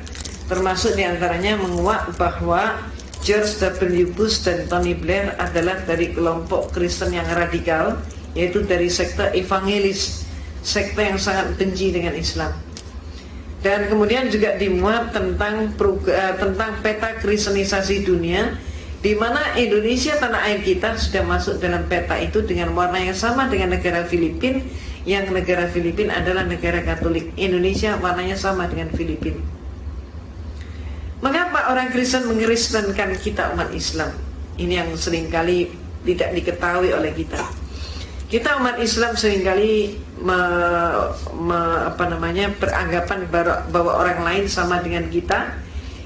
termasuk diantaranya menguak bahwa George W. Bush dan Tony Blair adalah dari kelompok Kristen yang radikal, yaitu dari sekte evangelis, sekte yang sangat benci dengan Islam. Dan kemudian juga dimuat tentang peta kristenisasi dunia, di mana Indonesia, tanah air kita, sudah masuk dalam peta itu dengan warna yang sama dengan negara Filipina, yang negara Filipina adalah negara Katolik. Indonesia warnanya sama dengan Filipina. Mengapa orang Kristen mengkristenkan kita umat Islam? Ini yang seringkali tidak diketahui oleh kita. Kita umat Islam seringkali beranggapan bahwa orang lain sama dengan kita.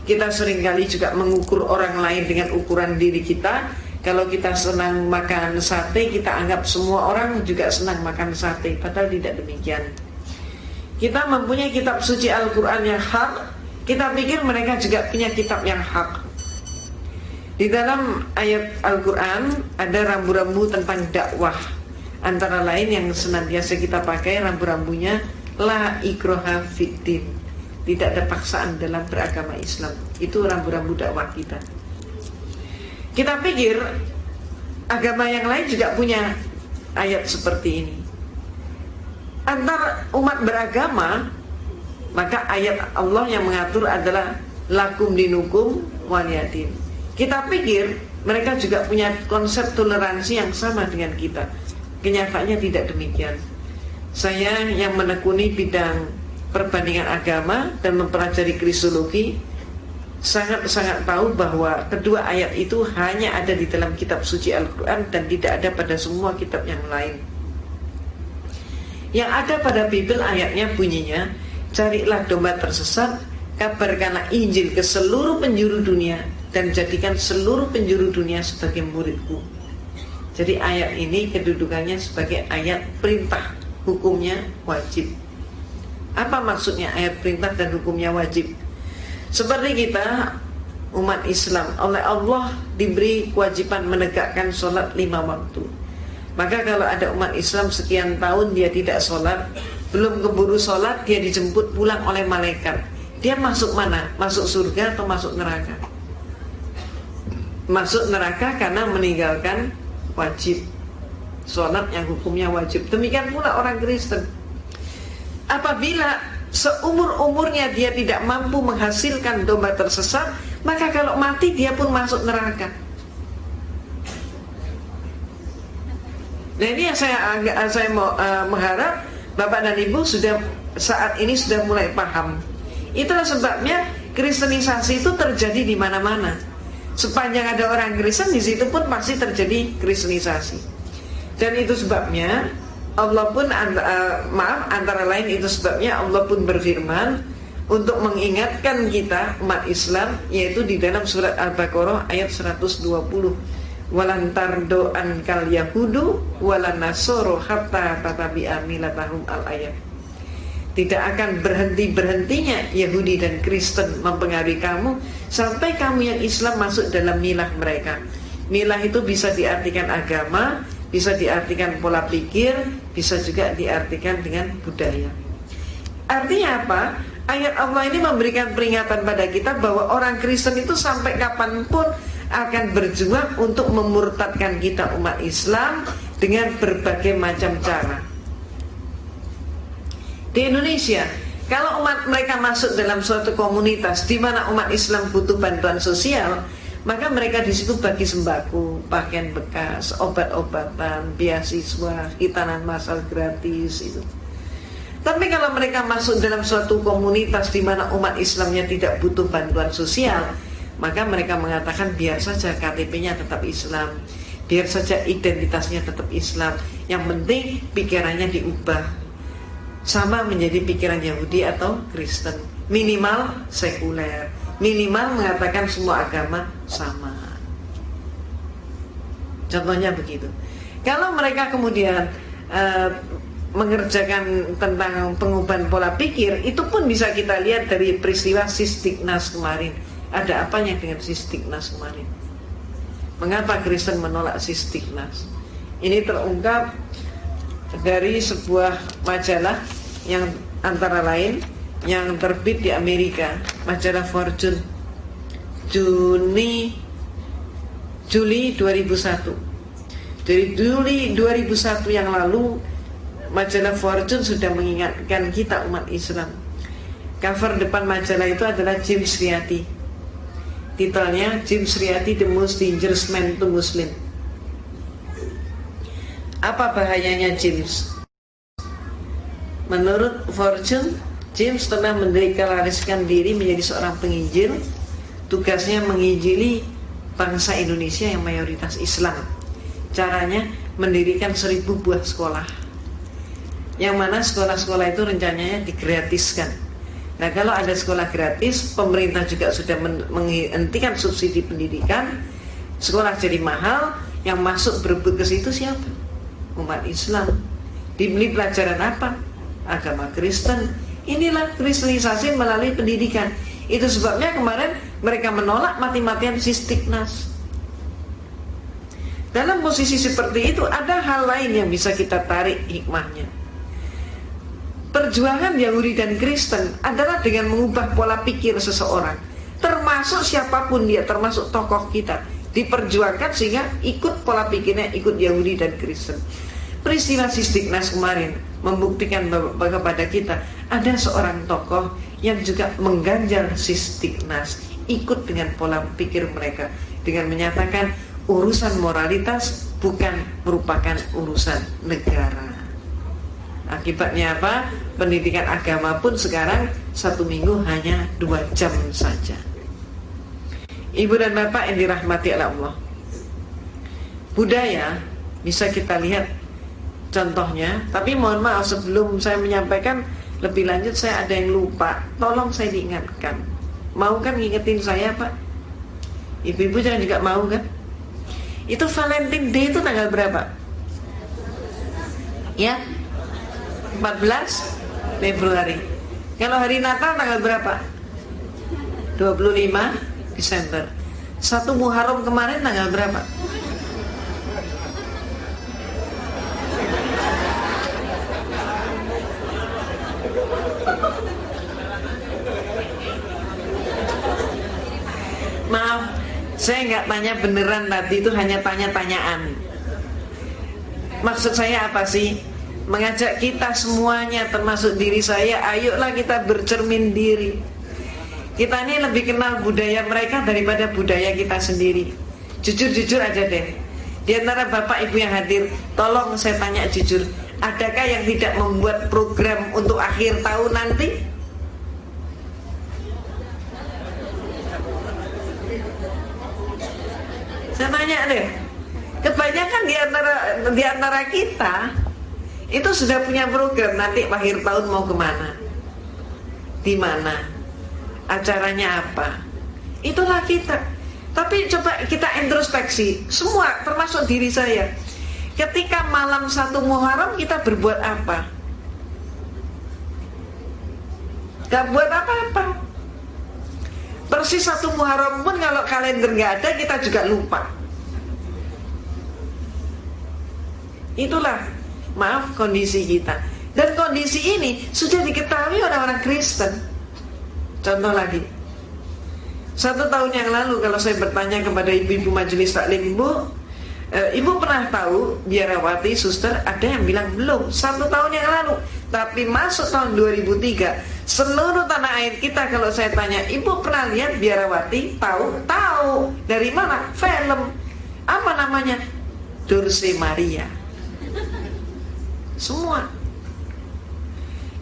Kita seringkali juga mengukur orang lain dengan ukuran diri kita. Kalau kita senang makan sate, kita anggap semua orang juga senang makan sate, padahal tidak demikian. Kita mempunyai kitab suci Al-Quran yang hak, kita pikir mereka juga punya kitab yang hak. Di dalam ayat Al-Quran ada rambu-rambu tentang dakwah. Antara lain yang senantiasa kita pakai rambu-rambunya, la ikraha fiddin, tidak ada paksaan dalam beragama Islam. Itu rambu-rambu dakwah kita. Kita pikir agama yang lain juga punya ayat seperti ini. Antar umat beragama, maka ayat Allah yang mengatur adalah lakum dinukum waliyadin. Kita pikir mereka juga punya konsep toleransi yang sama dengan kita. Kenyataannya tidak demikian. Saya yang menekuni bidang perbandingan agama dan mempelajari kristologi sangat-sangat tahu bahwa kedua ayat itu hanya ada di dalam kitab suci Al-Quran dan tidak ada pada semua kitab yang lain. Yang ada pada Bible ayatnya bunyinya, carilah domba tersesat, kabarkanlah Injil ke seluruh penjuru dunia, dan jadikan seluruh penjuru dunia sebagai muridku. Jadi ayat ini kedudukannya sebagai ayat perintah, hukumnya wajib. Apa maksudnya ayat perintah dan hukumnya wajib? Seperti kita umat Islam, oleh Allah diberi kewajiban menegakkan sholat 5 waktu. Maka kalau ada umat Islam sekian tahun dia tidak sholat, belum keburu sholat, dia dijemput pulang oleh malaikat. Dia masuk mana? Masuk surga atau masuk neraka? Masuk neraka karena meninggalkan wajib sholat yang hukumnya wajib. Demikian pula orang Kristen. Apabila seumur-umurnya dia tidak mampu menghasilkan domba tersesat, maka kalau mati dia pun masuk neraka. Nah ini yang saya mau mengharap Bapak dan Ibu sudah saat ini sudah mulai paham. Itulah sebabnya kristenisasi itu terjadi di mana-mana. Sepanjang ada orang Kristen, di situ pun pasti terjadi kristenisasi. Dan itu sebabnya Allah pun antara lain itu sebabnya Allah pun berfirman untuk mengingatkan kita umat Islam, yaitu di dalam surat Al-Baqarah ayat 120, walan tardo ankal yahudu walan nasoro hatta tatabi'a milatahum al-ayat. Tidak akan berhentinya Yahudi dan Kristen mempengaruhi kamu sampai kamu yang Islam masuk dalam milah mereka. Milah itu bisa diartikan agama, bisa diartikan pola pikir, bisa juga diartikan dengan budaya. Artinya apa? Ayat Allah ini memberikan peringatan pada kita bahwa orang Kristen itu sampai kapanpun akan berjuang untuk memurtadkan kita umat Islam dengan berbagai macam cara. Di Indonesia, kalau umat mereka masuk dalam suatu komunitas di mana umat Islam butuh bantuan sosial, maka mereka di situ bagi sembako, pakaian bekas, obat-obatan, beasiswa, hitanan massal gratis itu. Tapi kalau mereka masuk dalam suatu komunitas di mana umat Islamnya tidak butuh bantuan sosial, maka mereka mengatakan biar saja KTP-nya tetap Islam, biar saja identitasnya tetap Islam, yang penting pikirannya diubah sama menjadi pikiran Yahudi atau Kristen, minimal sekuler, minimal mengatakan semua agama sama. Contohnya begitu. Kalau mereka kemudian mengerjakan tentang pengubahan pola pikir, itu pun bisa kita lihat dari peristiwa Sistignas kemarin. Ada apanya dengan Sistignas kemarin? Mengapa Kristen menolak Sistignas? Ini terungkap dari sebuah majalah yang antara lain yang terbit di Amerika, majalah Fortune, Juli 2001. Dari Juli 2001 yang lalu, majalah Fortune sudah mengingatkan kita umat Islam. Cover depan majalah itu adalah James Riyati. Titelnya James Riyati, The Most Dangerous Man to Muslim. Apa bahayanya James? Menurut Fortune, James telah mendeklarasikan diri menjadi seorang penginjil. Tugasnya menginjili bangsa Indonesia yang mayoritas Islam. Caranya mendirikan 1000 buah sekolah, yang mana sekolah-sekolah itu rencananya digratiskan. Nah, kalau ada sekolah gratis, pemerintah juga sudah menghentikan subsidi pendidikan, sekolah jadi mahal, yang masuk berebut ke situ siapa? Umat Islam. Dibeli pelajaran apa? Agama Kristen. Inilah kristenisasi melalui pendidikan. Itu sebabnya kemarin mereka menolak mati-matian Sistiknas. Dalam posisi seperti itu ada hal lain yang bisa kita tarik hikmahnya. Perjuangan Yahudi dan Kristen adalah dengan mengubah pola pikir seseorang, termasuk siapapun dia, termasuk tokoh kita, diperjuangkan sehingga ikut pola pikirnya, ikut Yahudi dan Kristen. Peristiwa Sistiknas kemarin membuktikan kepada kita ada seorang tokoh yang juga mengganjal Sistiknas, ikut dengan pola pikir mereka dengan menyatakan urusan moralitas bukan merupakan urusan negara. Akibatnya apa? Pendidikan agama pun sekarang 1 minggu hanya 2 jam saja. Ibu dan bapak yang dirahmati oleh Allah, budaya bisa kita lihat contohnya. Tapi mohon maaf, sebelum saya menyampaikan lebih lanjut, saya ada yang lupa, tolong saya diingatkan. Mau kan ngingetin saya, Pak? Ibu-ibu jangan juga mau kan? Itu Valentine Day itu tanggal berapa? Ya, 14 Februari. Kalau hari Natal tanggal berapa? 25 Desember. 1 Muharram kemarin tanggal berapa? Maaf, saya nggak tanya beneran tadi, itu hanya tanya-tanyaan. Maksud saya apa sih? Mengajak kita semuanya, termasuk diri saya, ayolah kita bercermin diri. Kita ini lebih kenal budaya mereka daripada budaya kita sendiri. Jujur-jujur aja deh. Di antara bapak ibu yang hadir, tolong saya tanya jujur, adakah yang tidak membuat program untuk akhir tahun nanti? Saya tanya deh. Kebanyakan di antara kita itu sudah punya program nanti akhir tahun mau kemana, di mana, acaranya apa. Itulah kita. Tapi coba kita introspeksi semua, termasuk diri saya. Ketika malam 1 Muharram kita berbuat apa? Gak buat apa-apa. Persis 1 Muharram pun kalau kalender gak ada, kita juga lupa. Itulah, maaf, kondisi kita. Dan kondisi ini sudah diketahui orang-orang Kristen. Contoh lagi, 1 tahun yang lalu kalau saya bertanya kepada ibu-ibu majelis taklim, ibu pernah tahu biarawati, suster? Ada yang bilang belum, 1 tahun yang lalu. Tapi masuk tahun 2003, seluruh tanah air kita kalau saya tanya, ibu pernah lihat biarawati? Tahu. Dari mana? Film. Apa namanya? Dulce Maria. Semua.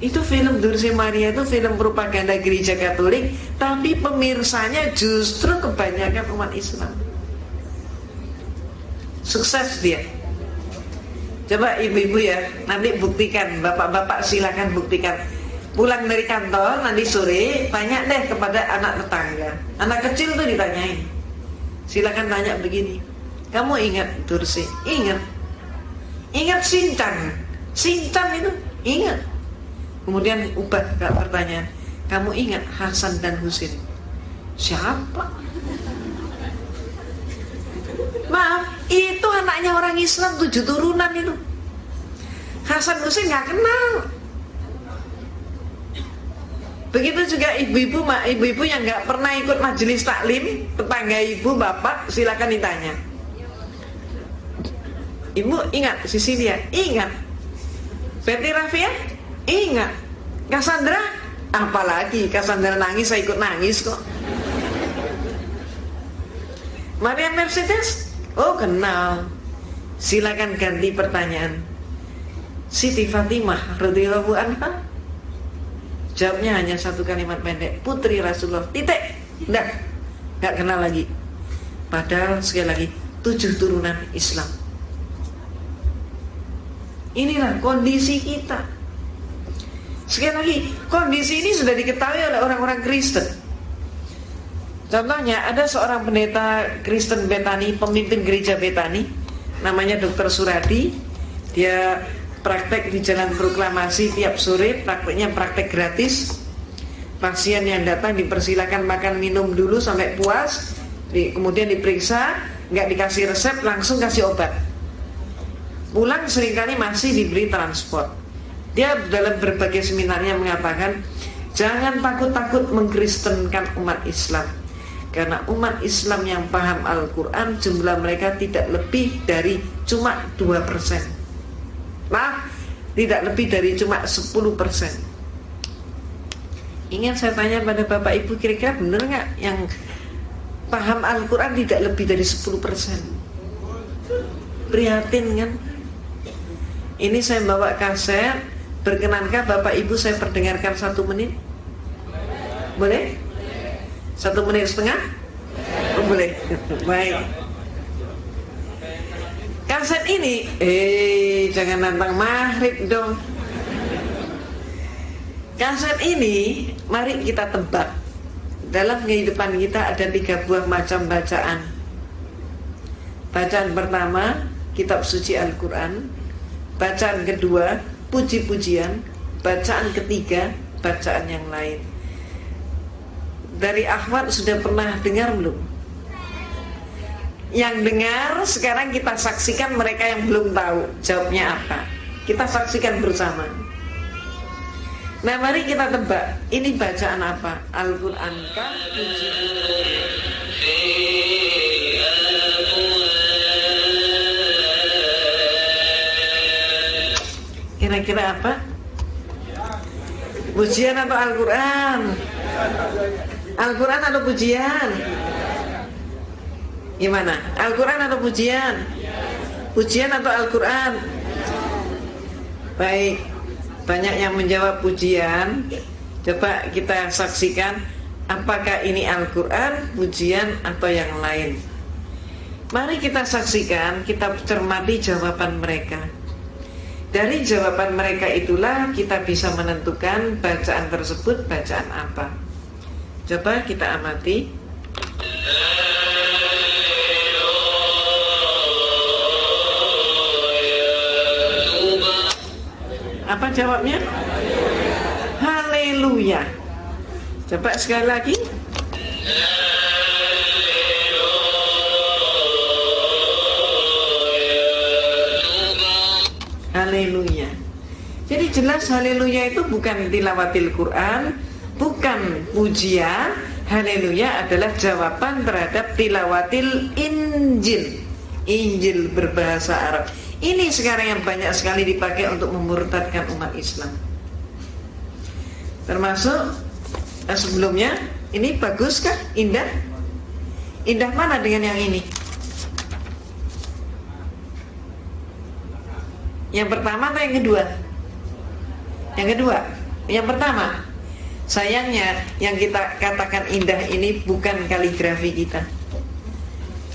Itu film Dulce Maria, itu film propaganda gereja Katolik, tapi pemirsanya justru kebanyakan umat Islam. Sukses dia. Coba ibu-ibu ya, nanti buktikan, bapak-bapak silakan buktikan. Pulang dari kantor nanti sore, tanya deh kepada anak tetangga. Anak kecil tuh ditanyain. Silakan tanya begini, kamu ingat Dulce? Ingat. Ingat Sinchan itu? Ingat. Kemudian ubah pertanyaan, kamu ingat Hasan dan Husin? Siapa? Maaf, itu anaknya orang Islam 7 turunan itu. Hasan Husin gak kenal. Begitu juga ibu-ibu yang gak pernah ikut majelis taklim, tetangga ibu, bapak, silakan ditanya. Ibu ingat Sisilia? Ingat. Betty Rafia? Ingat. Cassandra? Apalagi Cassandra nangis, saya ikut nangis kok. Maria Mercedes? Oh kenal. Silakan ganti pertanyaan. Siti Fatimah radhiyallahu anha? Jawabnya hanya 1 kalimat pendek, putri Rasulullah. Titik. Nggak kenal lagi. Padahal sekali lagi 7 turunan Islam. Inilah kondisi kita. Sekali lagi, kondisi ini sudah diketahui oleh orang-orang Kristen. Contohnya, ada seorang pendeta Kristen Betani, pemimpin gereja Betani, namanya Dr. Suradi. Dia praktek di Jalan Proklamasi tiap sore, prakteknya praktek gratis. Pasien yang datang dipersilakan makan minum dulu sampai puas, kemudian diperiksa, nggak dikasih resep, langsung kasih obat. Pulang seringkali masih diberi transport. Dia dalam berbagai seminarnya mengatakan, jangan takut-takut mengkristenkan umat Islam, karena umat Islam yang paham Al-Quran jumlah mereka tidak lebih dari cuma 2%. Maaf, tidak lebih dari cuma 10%. Ingin saya tanya pada Bapak Ibu, kira-kira benar nggak yang paham Al-Quran tidak lebih dari 10%? Prihatin kan? Ini saya bawa kaset. Berkenankah Bapak Ibu saya perdengarkan 1 menit? Boleh? 1 menit setengah? Oh, boleh. Baik. Kaset ini, jangan nantang maghrib dong. Kaset ini, mari kita tebak. Dalam kehidupan kita ada 3 buah macam bacaan. Bacaan pertama, kitab suci Al-Quran. Bacaan kedua, puji-pujian. Bacaan ketiga, bacaan yang lain. Dari akhwat sudah pernah dengar belum? Yang dengar, sekarang kita saksikan mereka yang belum tahu jawabnya apa. Kita saksikan bersama. Nah, mari kita tebak, ini bacaan apa? Al-Quran kah? Kira-kira apa? Pujian atau Al-Quran? Al-Quran atau pujian? Gimana? Al-Quran atau pujian? Pujian atau Al-Quran? Baik, banyak yang menjawab pujian. Coba kita saksikan, apakah ini Al-Quran, pujian, atau yang lain. Mari kita saksikan, kita cermati jawaban mereka. Dari jawaban mereka itulah kita bisa menentukan bacaan tersebut bacaan apa. Coba kita amati. Apa jawabnya? Haleluya. Coba sekali lagi. Haleluya. Jadi jelas haleluya itu bukan tilawatil Quran, bukan pujian. Haleluya adalah jawaban terhadap tilawatil Injil. Injil berbahasa Arab. Ini sekarang yang banyak sekali dipakai untuk memurtadkan umat Islam. Termasuk sebelumnya, ini baguskah? Indah? Indah mana dengan yang ini? Yang pertama atau yang kedua? Yang kedua. Yang pertama. Sayangnya yang kita katakan indah ini bukan kaligrafi kita.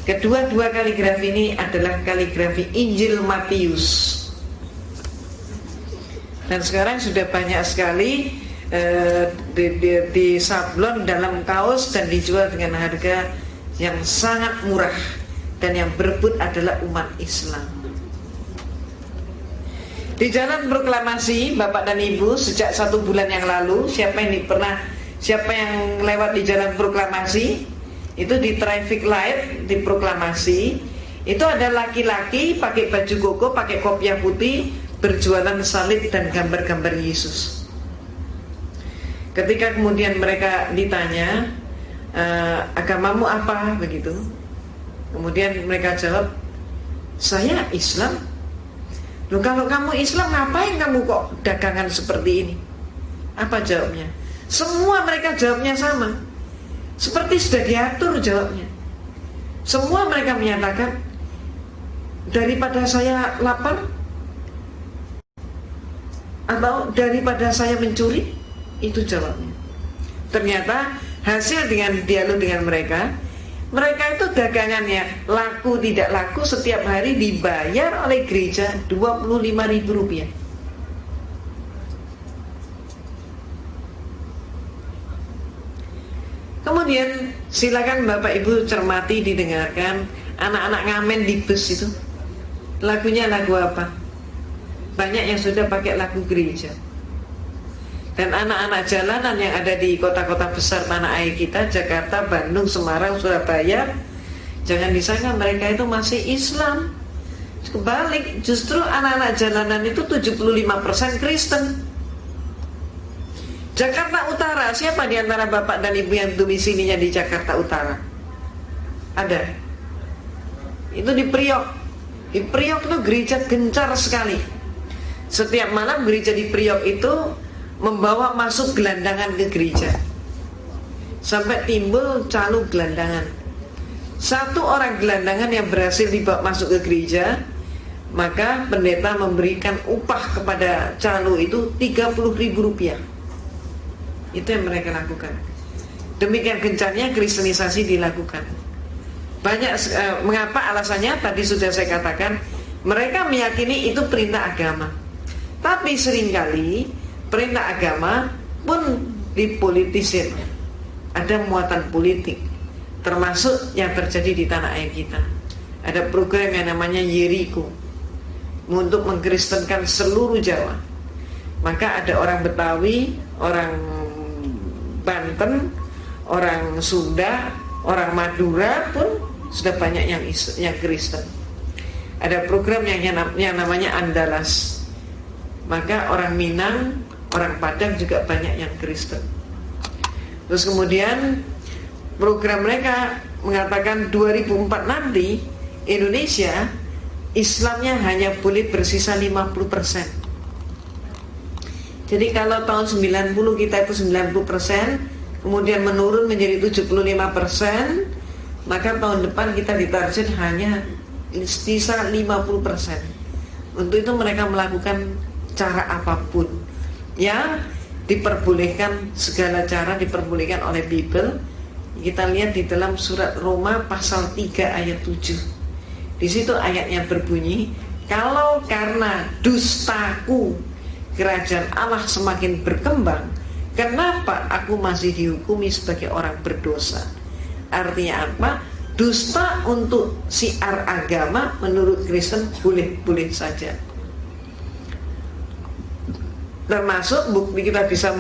Kedua-dua kaligrafi ini adalah kaligrafi Injil Matius. Dan sekarang sudah banyak sekali di sablon dalam kaos dan dijual dengan harga yang sangat murah. Dan yang berebut adalah umat Islam. Di Jalan Proklamasi, Bapak dan Ibu, sejak 1 bulan yang lalu, siapa yang lewat di Jalan Proklamasi, itu di traffic light di Proklamasi, itu ada laki-laki pakai baju koko, pakai kopiah putih, berjualan salib dan gambar-gambar Yesus. Ketika kemudian mereka ditanya, agamamu apa, begitu, kemudian mereka jawab, saya Islam. Loh, kalau kamu Islam, ngapain kamu kok dagangan seperti ini? Apa jawabnya? Semua mereka jawabnya sama, seperti sudah diatur jawabnya. Semua mereka menyatakan, daripada saya lapar, atau daripada saya mencuri, itu jawabnya. Ternyata hasil dengan dialog dengan mereka itu dagangannya laku tidak laku setiap hari dibayar oleh gereja 25.000 rupiah. Kemudian silakan Bapak Ibu cermati, didengarkan anak-anak ngamen di bus itu. Lagunya lagu apa? Banyak yang sudah pakai lagu gereja. Dan anak-anak jalanan yang ada di kota-kota besar tanah air kita, Jakarta, Bandung, Semarang, Surabaya, jangan disangka mereka itu masih Islam. Kebalik, justru anak-anak jalanan itu 75% Kristen. Jakarta Utara, siapa di antara bapak dan ibu yang domisilinya di Jakarta Utara? Ada. Itu di Priok. Di Priok itu gereja gencar sekali. Setiap malam gereja di Priok itu membawa masuk gelandangan ke gereja, sampai timbul calo gelandangan. Satu orang gelandangan yang berhasil dibawa masuk ke gereja, maka pendeta memberikan upah kepada calo itu 30.000 rupiah. Itu yang mereka lakukan. Demikian gencarnya kristenisasi dilakukan. Banyak mengapa alasannya tadi sudah saya katakan, mereka meyakini itu perintah agama. Tapi seringkali perintah agama pun dipolitisir. Ada muatan politik, termasuk yang terjadi di tanah air kita. Ada program yang namanya Yeriko untuk mengkristenkan seluruh Jawa. Maka ada orang Betawi, orang Banten, orang Sunda, orang Madura pun sudah banyak yang Kristen. Ada program yang namanya Andalas. Maka orang Minang, orang Padang juga banyak yang Kristen. Terus kemudian program mereka mengatakan 2004 nanti Indonesia Islamnya hanya boleh bersisa 50%. Jadi kalau tahun 90 kita itu 90%, kemudian menurun menjadi 75%, maka tahun depan kita ditarget hanya sisa 50%. Untuk itu mereka melakukan cara apapun yang diperbolehkan, segala cara diperbolehkan oleh Bible. Kita lihat di dalam surat Roma pasal 3 ayat 7. Di situ ayatnya berbunyi, kalau karena dustaku kerajaan Allah semakin berkembang, kenapa aku masih dihukumi sebagai orang berdosa? Artinya apa? Dusta untuk syiar agama menurut Kristen boleh-boleh saja. Termasuk bukti kita bisa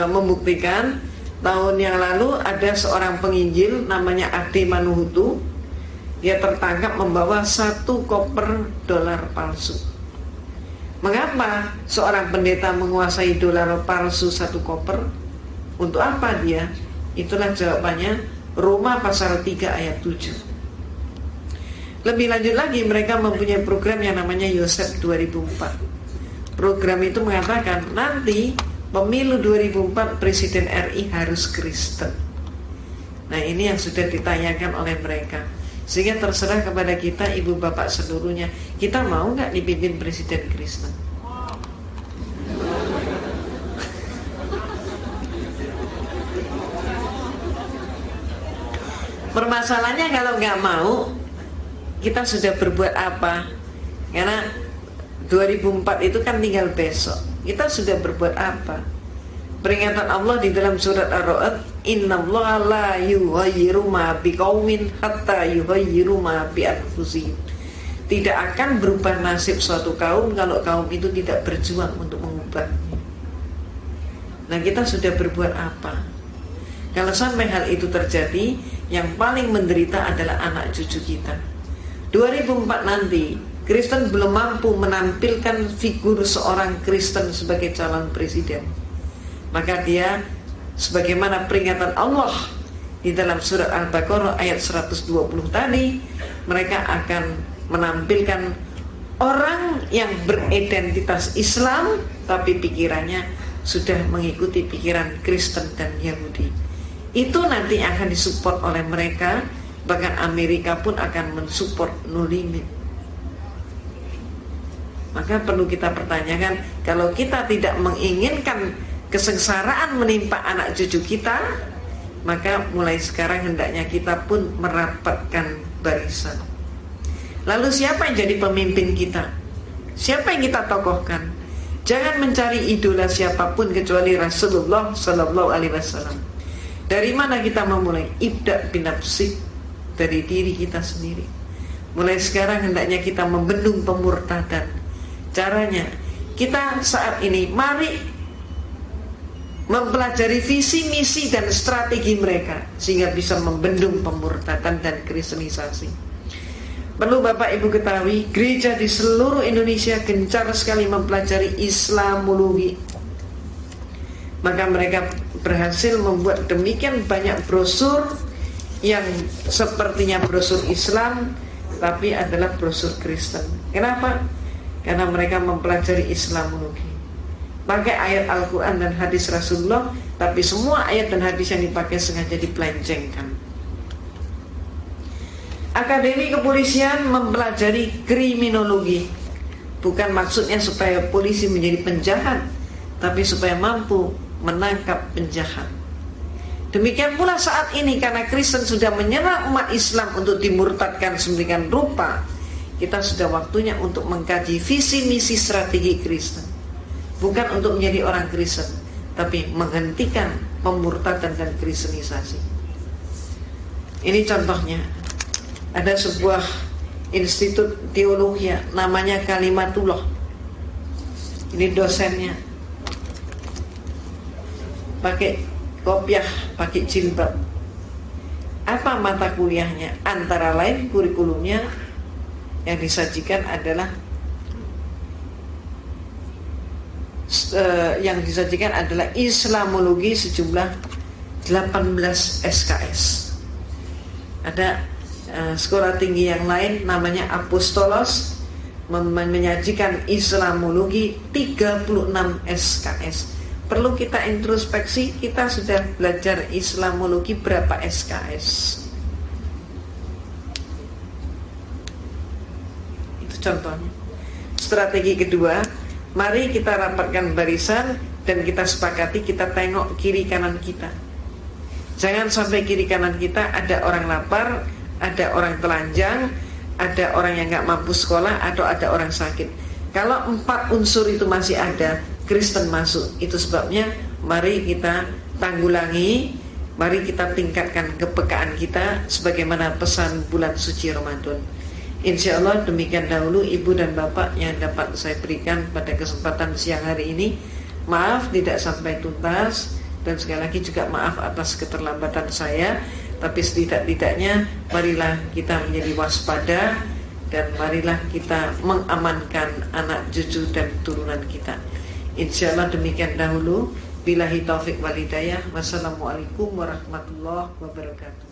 membuktikan, tahun yang lalu ada seorang penginjil namanya Ade Manuhutu. Dia tertangkap membawa 1 koper dolar palsu. Mengapa seorang pendeta menguasai dolar palsu 1 koper? Untuk apa dia? Itulah jawabannya, Roma pasal 3 ayat 7. Lebih lanjut lagi, mereka mempunyai program yang namanya Yosef 2004. Program itu mengatakan nanti pemilu 2004 Presiden RI harus Kristen. Nah, ini yang sudah ditanyakan oleh mereka. Sehingga terserah kepada kita, ibu bapak seluruhnya, kita mau nggak dipimpin Presiden Kristen? Permasalahannya kalau nggak mau, kita sudah berbuat apa? Karena 2004 itu kan tinggal besok. Kita sudah berbuat apa? Peringatan Allah di dalam surat Ar-Ra'd, innallaha la yughayyiru ma biqaumin hatta yughayyiru ma bi anfusihim. Tidak akan berubah nasib suatu kaum kalau kaum itu tidak berjuang untuk mengubahnya. Nah, kita sudah berbuat apa? Kalau sampai hal itu terjadi, yang paling menderita adalah anak cucu kita. 2004 nanti Kristen belum mampu menampilkan figur seorang Kristen sebagai calon presiden, maka dia, sebagaimana peringatan Allah di dalam surat Al-Baqarah ayat 120 tadi, mereka akan menampilkan orang yang beridentitas Islam tapi pikirannya sudah mengikuti pikiran Kristen dan Yahudi. Itu nanti akan disupport oleh mereka. Bahkan Amerika pun akan mensupport No Limit. Maka perlu kita pertanyakan, kalau kita tidak menginginkan kesengsaraan menimpa anak cucu kita, maka mulai sekarang hendaknya kita pun merapatkan barisan. Lalu siapa yang jadi pemimpin kita? Siapa yang kita tokohkan? Jangan mencari idola siapapun kecuali Rasulullah Sallallahu Alaihi Wasallam. Dari mana kita memulai? Ibda binafsik, dari diri kita sendiri. Mulai sekarang hendaknya kita membendung pemurtadan. Caranya, kita saat ini mari mempelajari visi, misi, dan strategi mereka sehingga bisa membendung pemurtadan dan kristenisasi. Perlu Bapak Ibu ketahui, gereja di seluruh Indonesia gencar sekali mempelajari Islamologi. Maka mereka berhasil membuat demikian banyak brosur yang sepertinya brosur Islam, tapi adalah brosur Kristen. Kenapa? Karena mereka mempelajari Islamologi, pakai ayat Al-Quran dan hadis Rasulullah, tapi semua ayat dan hadis yang dipakai sengaja dipelencengkan. Akademi kepolisian mempelajari kriminologi. Bukan maksudnya supaya polisi menjadi penjahat, tapi supaya mampu menangkap penjahat. Demikian pula saat ini, karena Kristen sudah menyerang umat Islam untuk dimurtadkan sedemikian rupa, kita sudah waktunya untuk mengkaji visi misi strategi Kristen. Bukan untuk menjadi orang Kristen, tapi menghentikan pemurtadan dan kristenisasi. Ini contohnya. Ada sebuah institut teologi namanya Kalimatullah. Ini dosennya pakai kopiah, pakai jilbab. Apa mata kuliahnya? Antara lain kurikulumnya yang disajikan adalah Islamologi sejumlah 18 SKS. Ada sekolah tinggi yang lain namanya Apostolos menyajikan Islamologi 36 SKS. Perlu kita introspeksi, kita sudah belajar Islamologi berapa SKS? Itu contohnya. Strategi kedua, mari kita rapatkan barisan dan kita sepakati, kita tengok kiri kanan kita. Jangan sampai kiri kanan kita ada orang lapar, ada orang telanjang, ada orang yang gak mampu sekolah, atau ada orang sakit. Kalau 4 unsur itu masih ada, Kristen masuk. Itu sebabnya mari kita tanggulangi, mari kita tingkatkan kepekaan kita sebagaimana pesan bulan suci Ramadan. Insya Allah demikian dahulu Ibu dan Bapak yang dapat saya berikan pada kesempatan siang hari ini. Maaf tidak sampai tuntas, dan sekali lagi juga maaf atas keterlambatan saya. Tapi setidak-tidaknya marilah kita menjadi waspada, dan marilah kita mengamankan anak cucu dan turunan kita. Insya Allah demikian dahulu. Billahi taufik wal hidayah. Wassalamualaikum warahmatullahi wabarakatuh.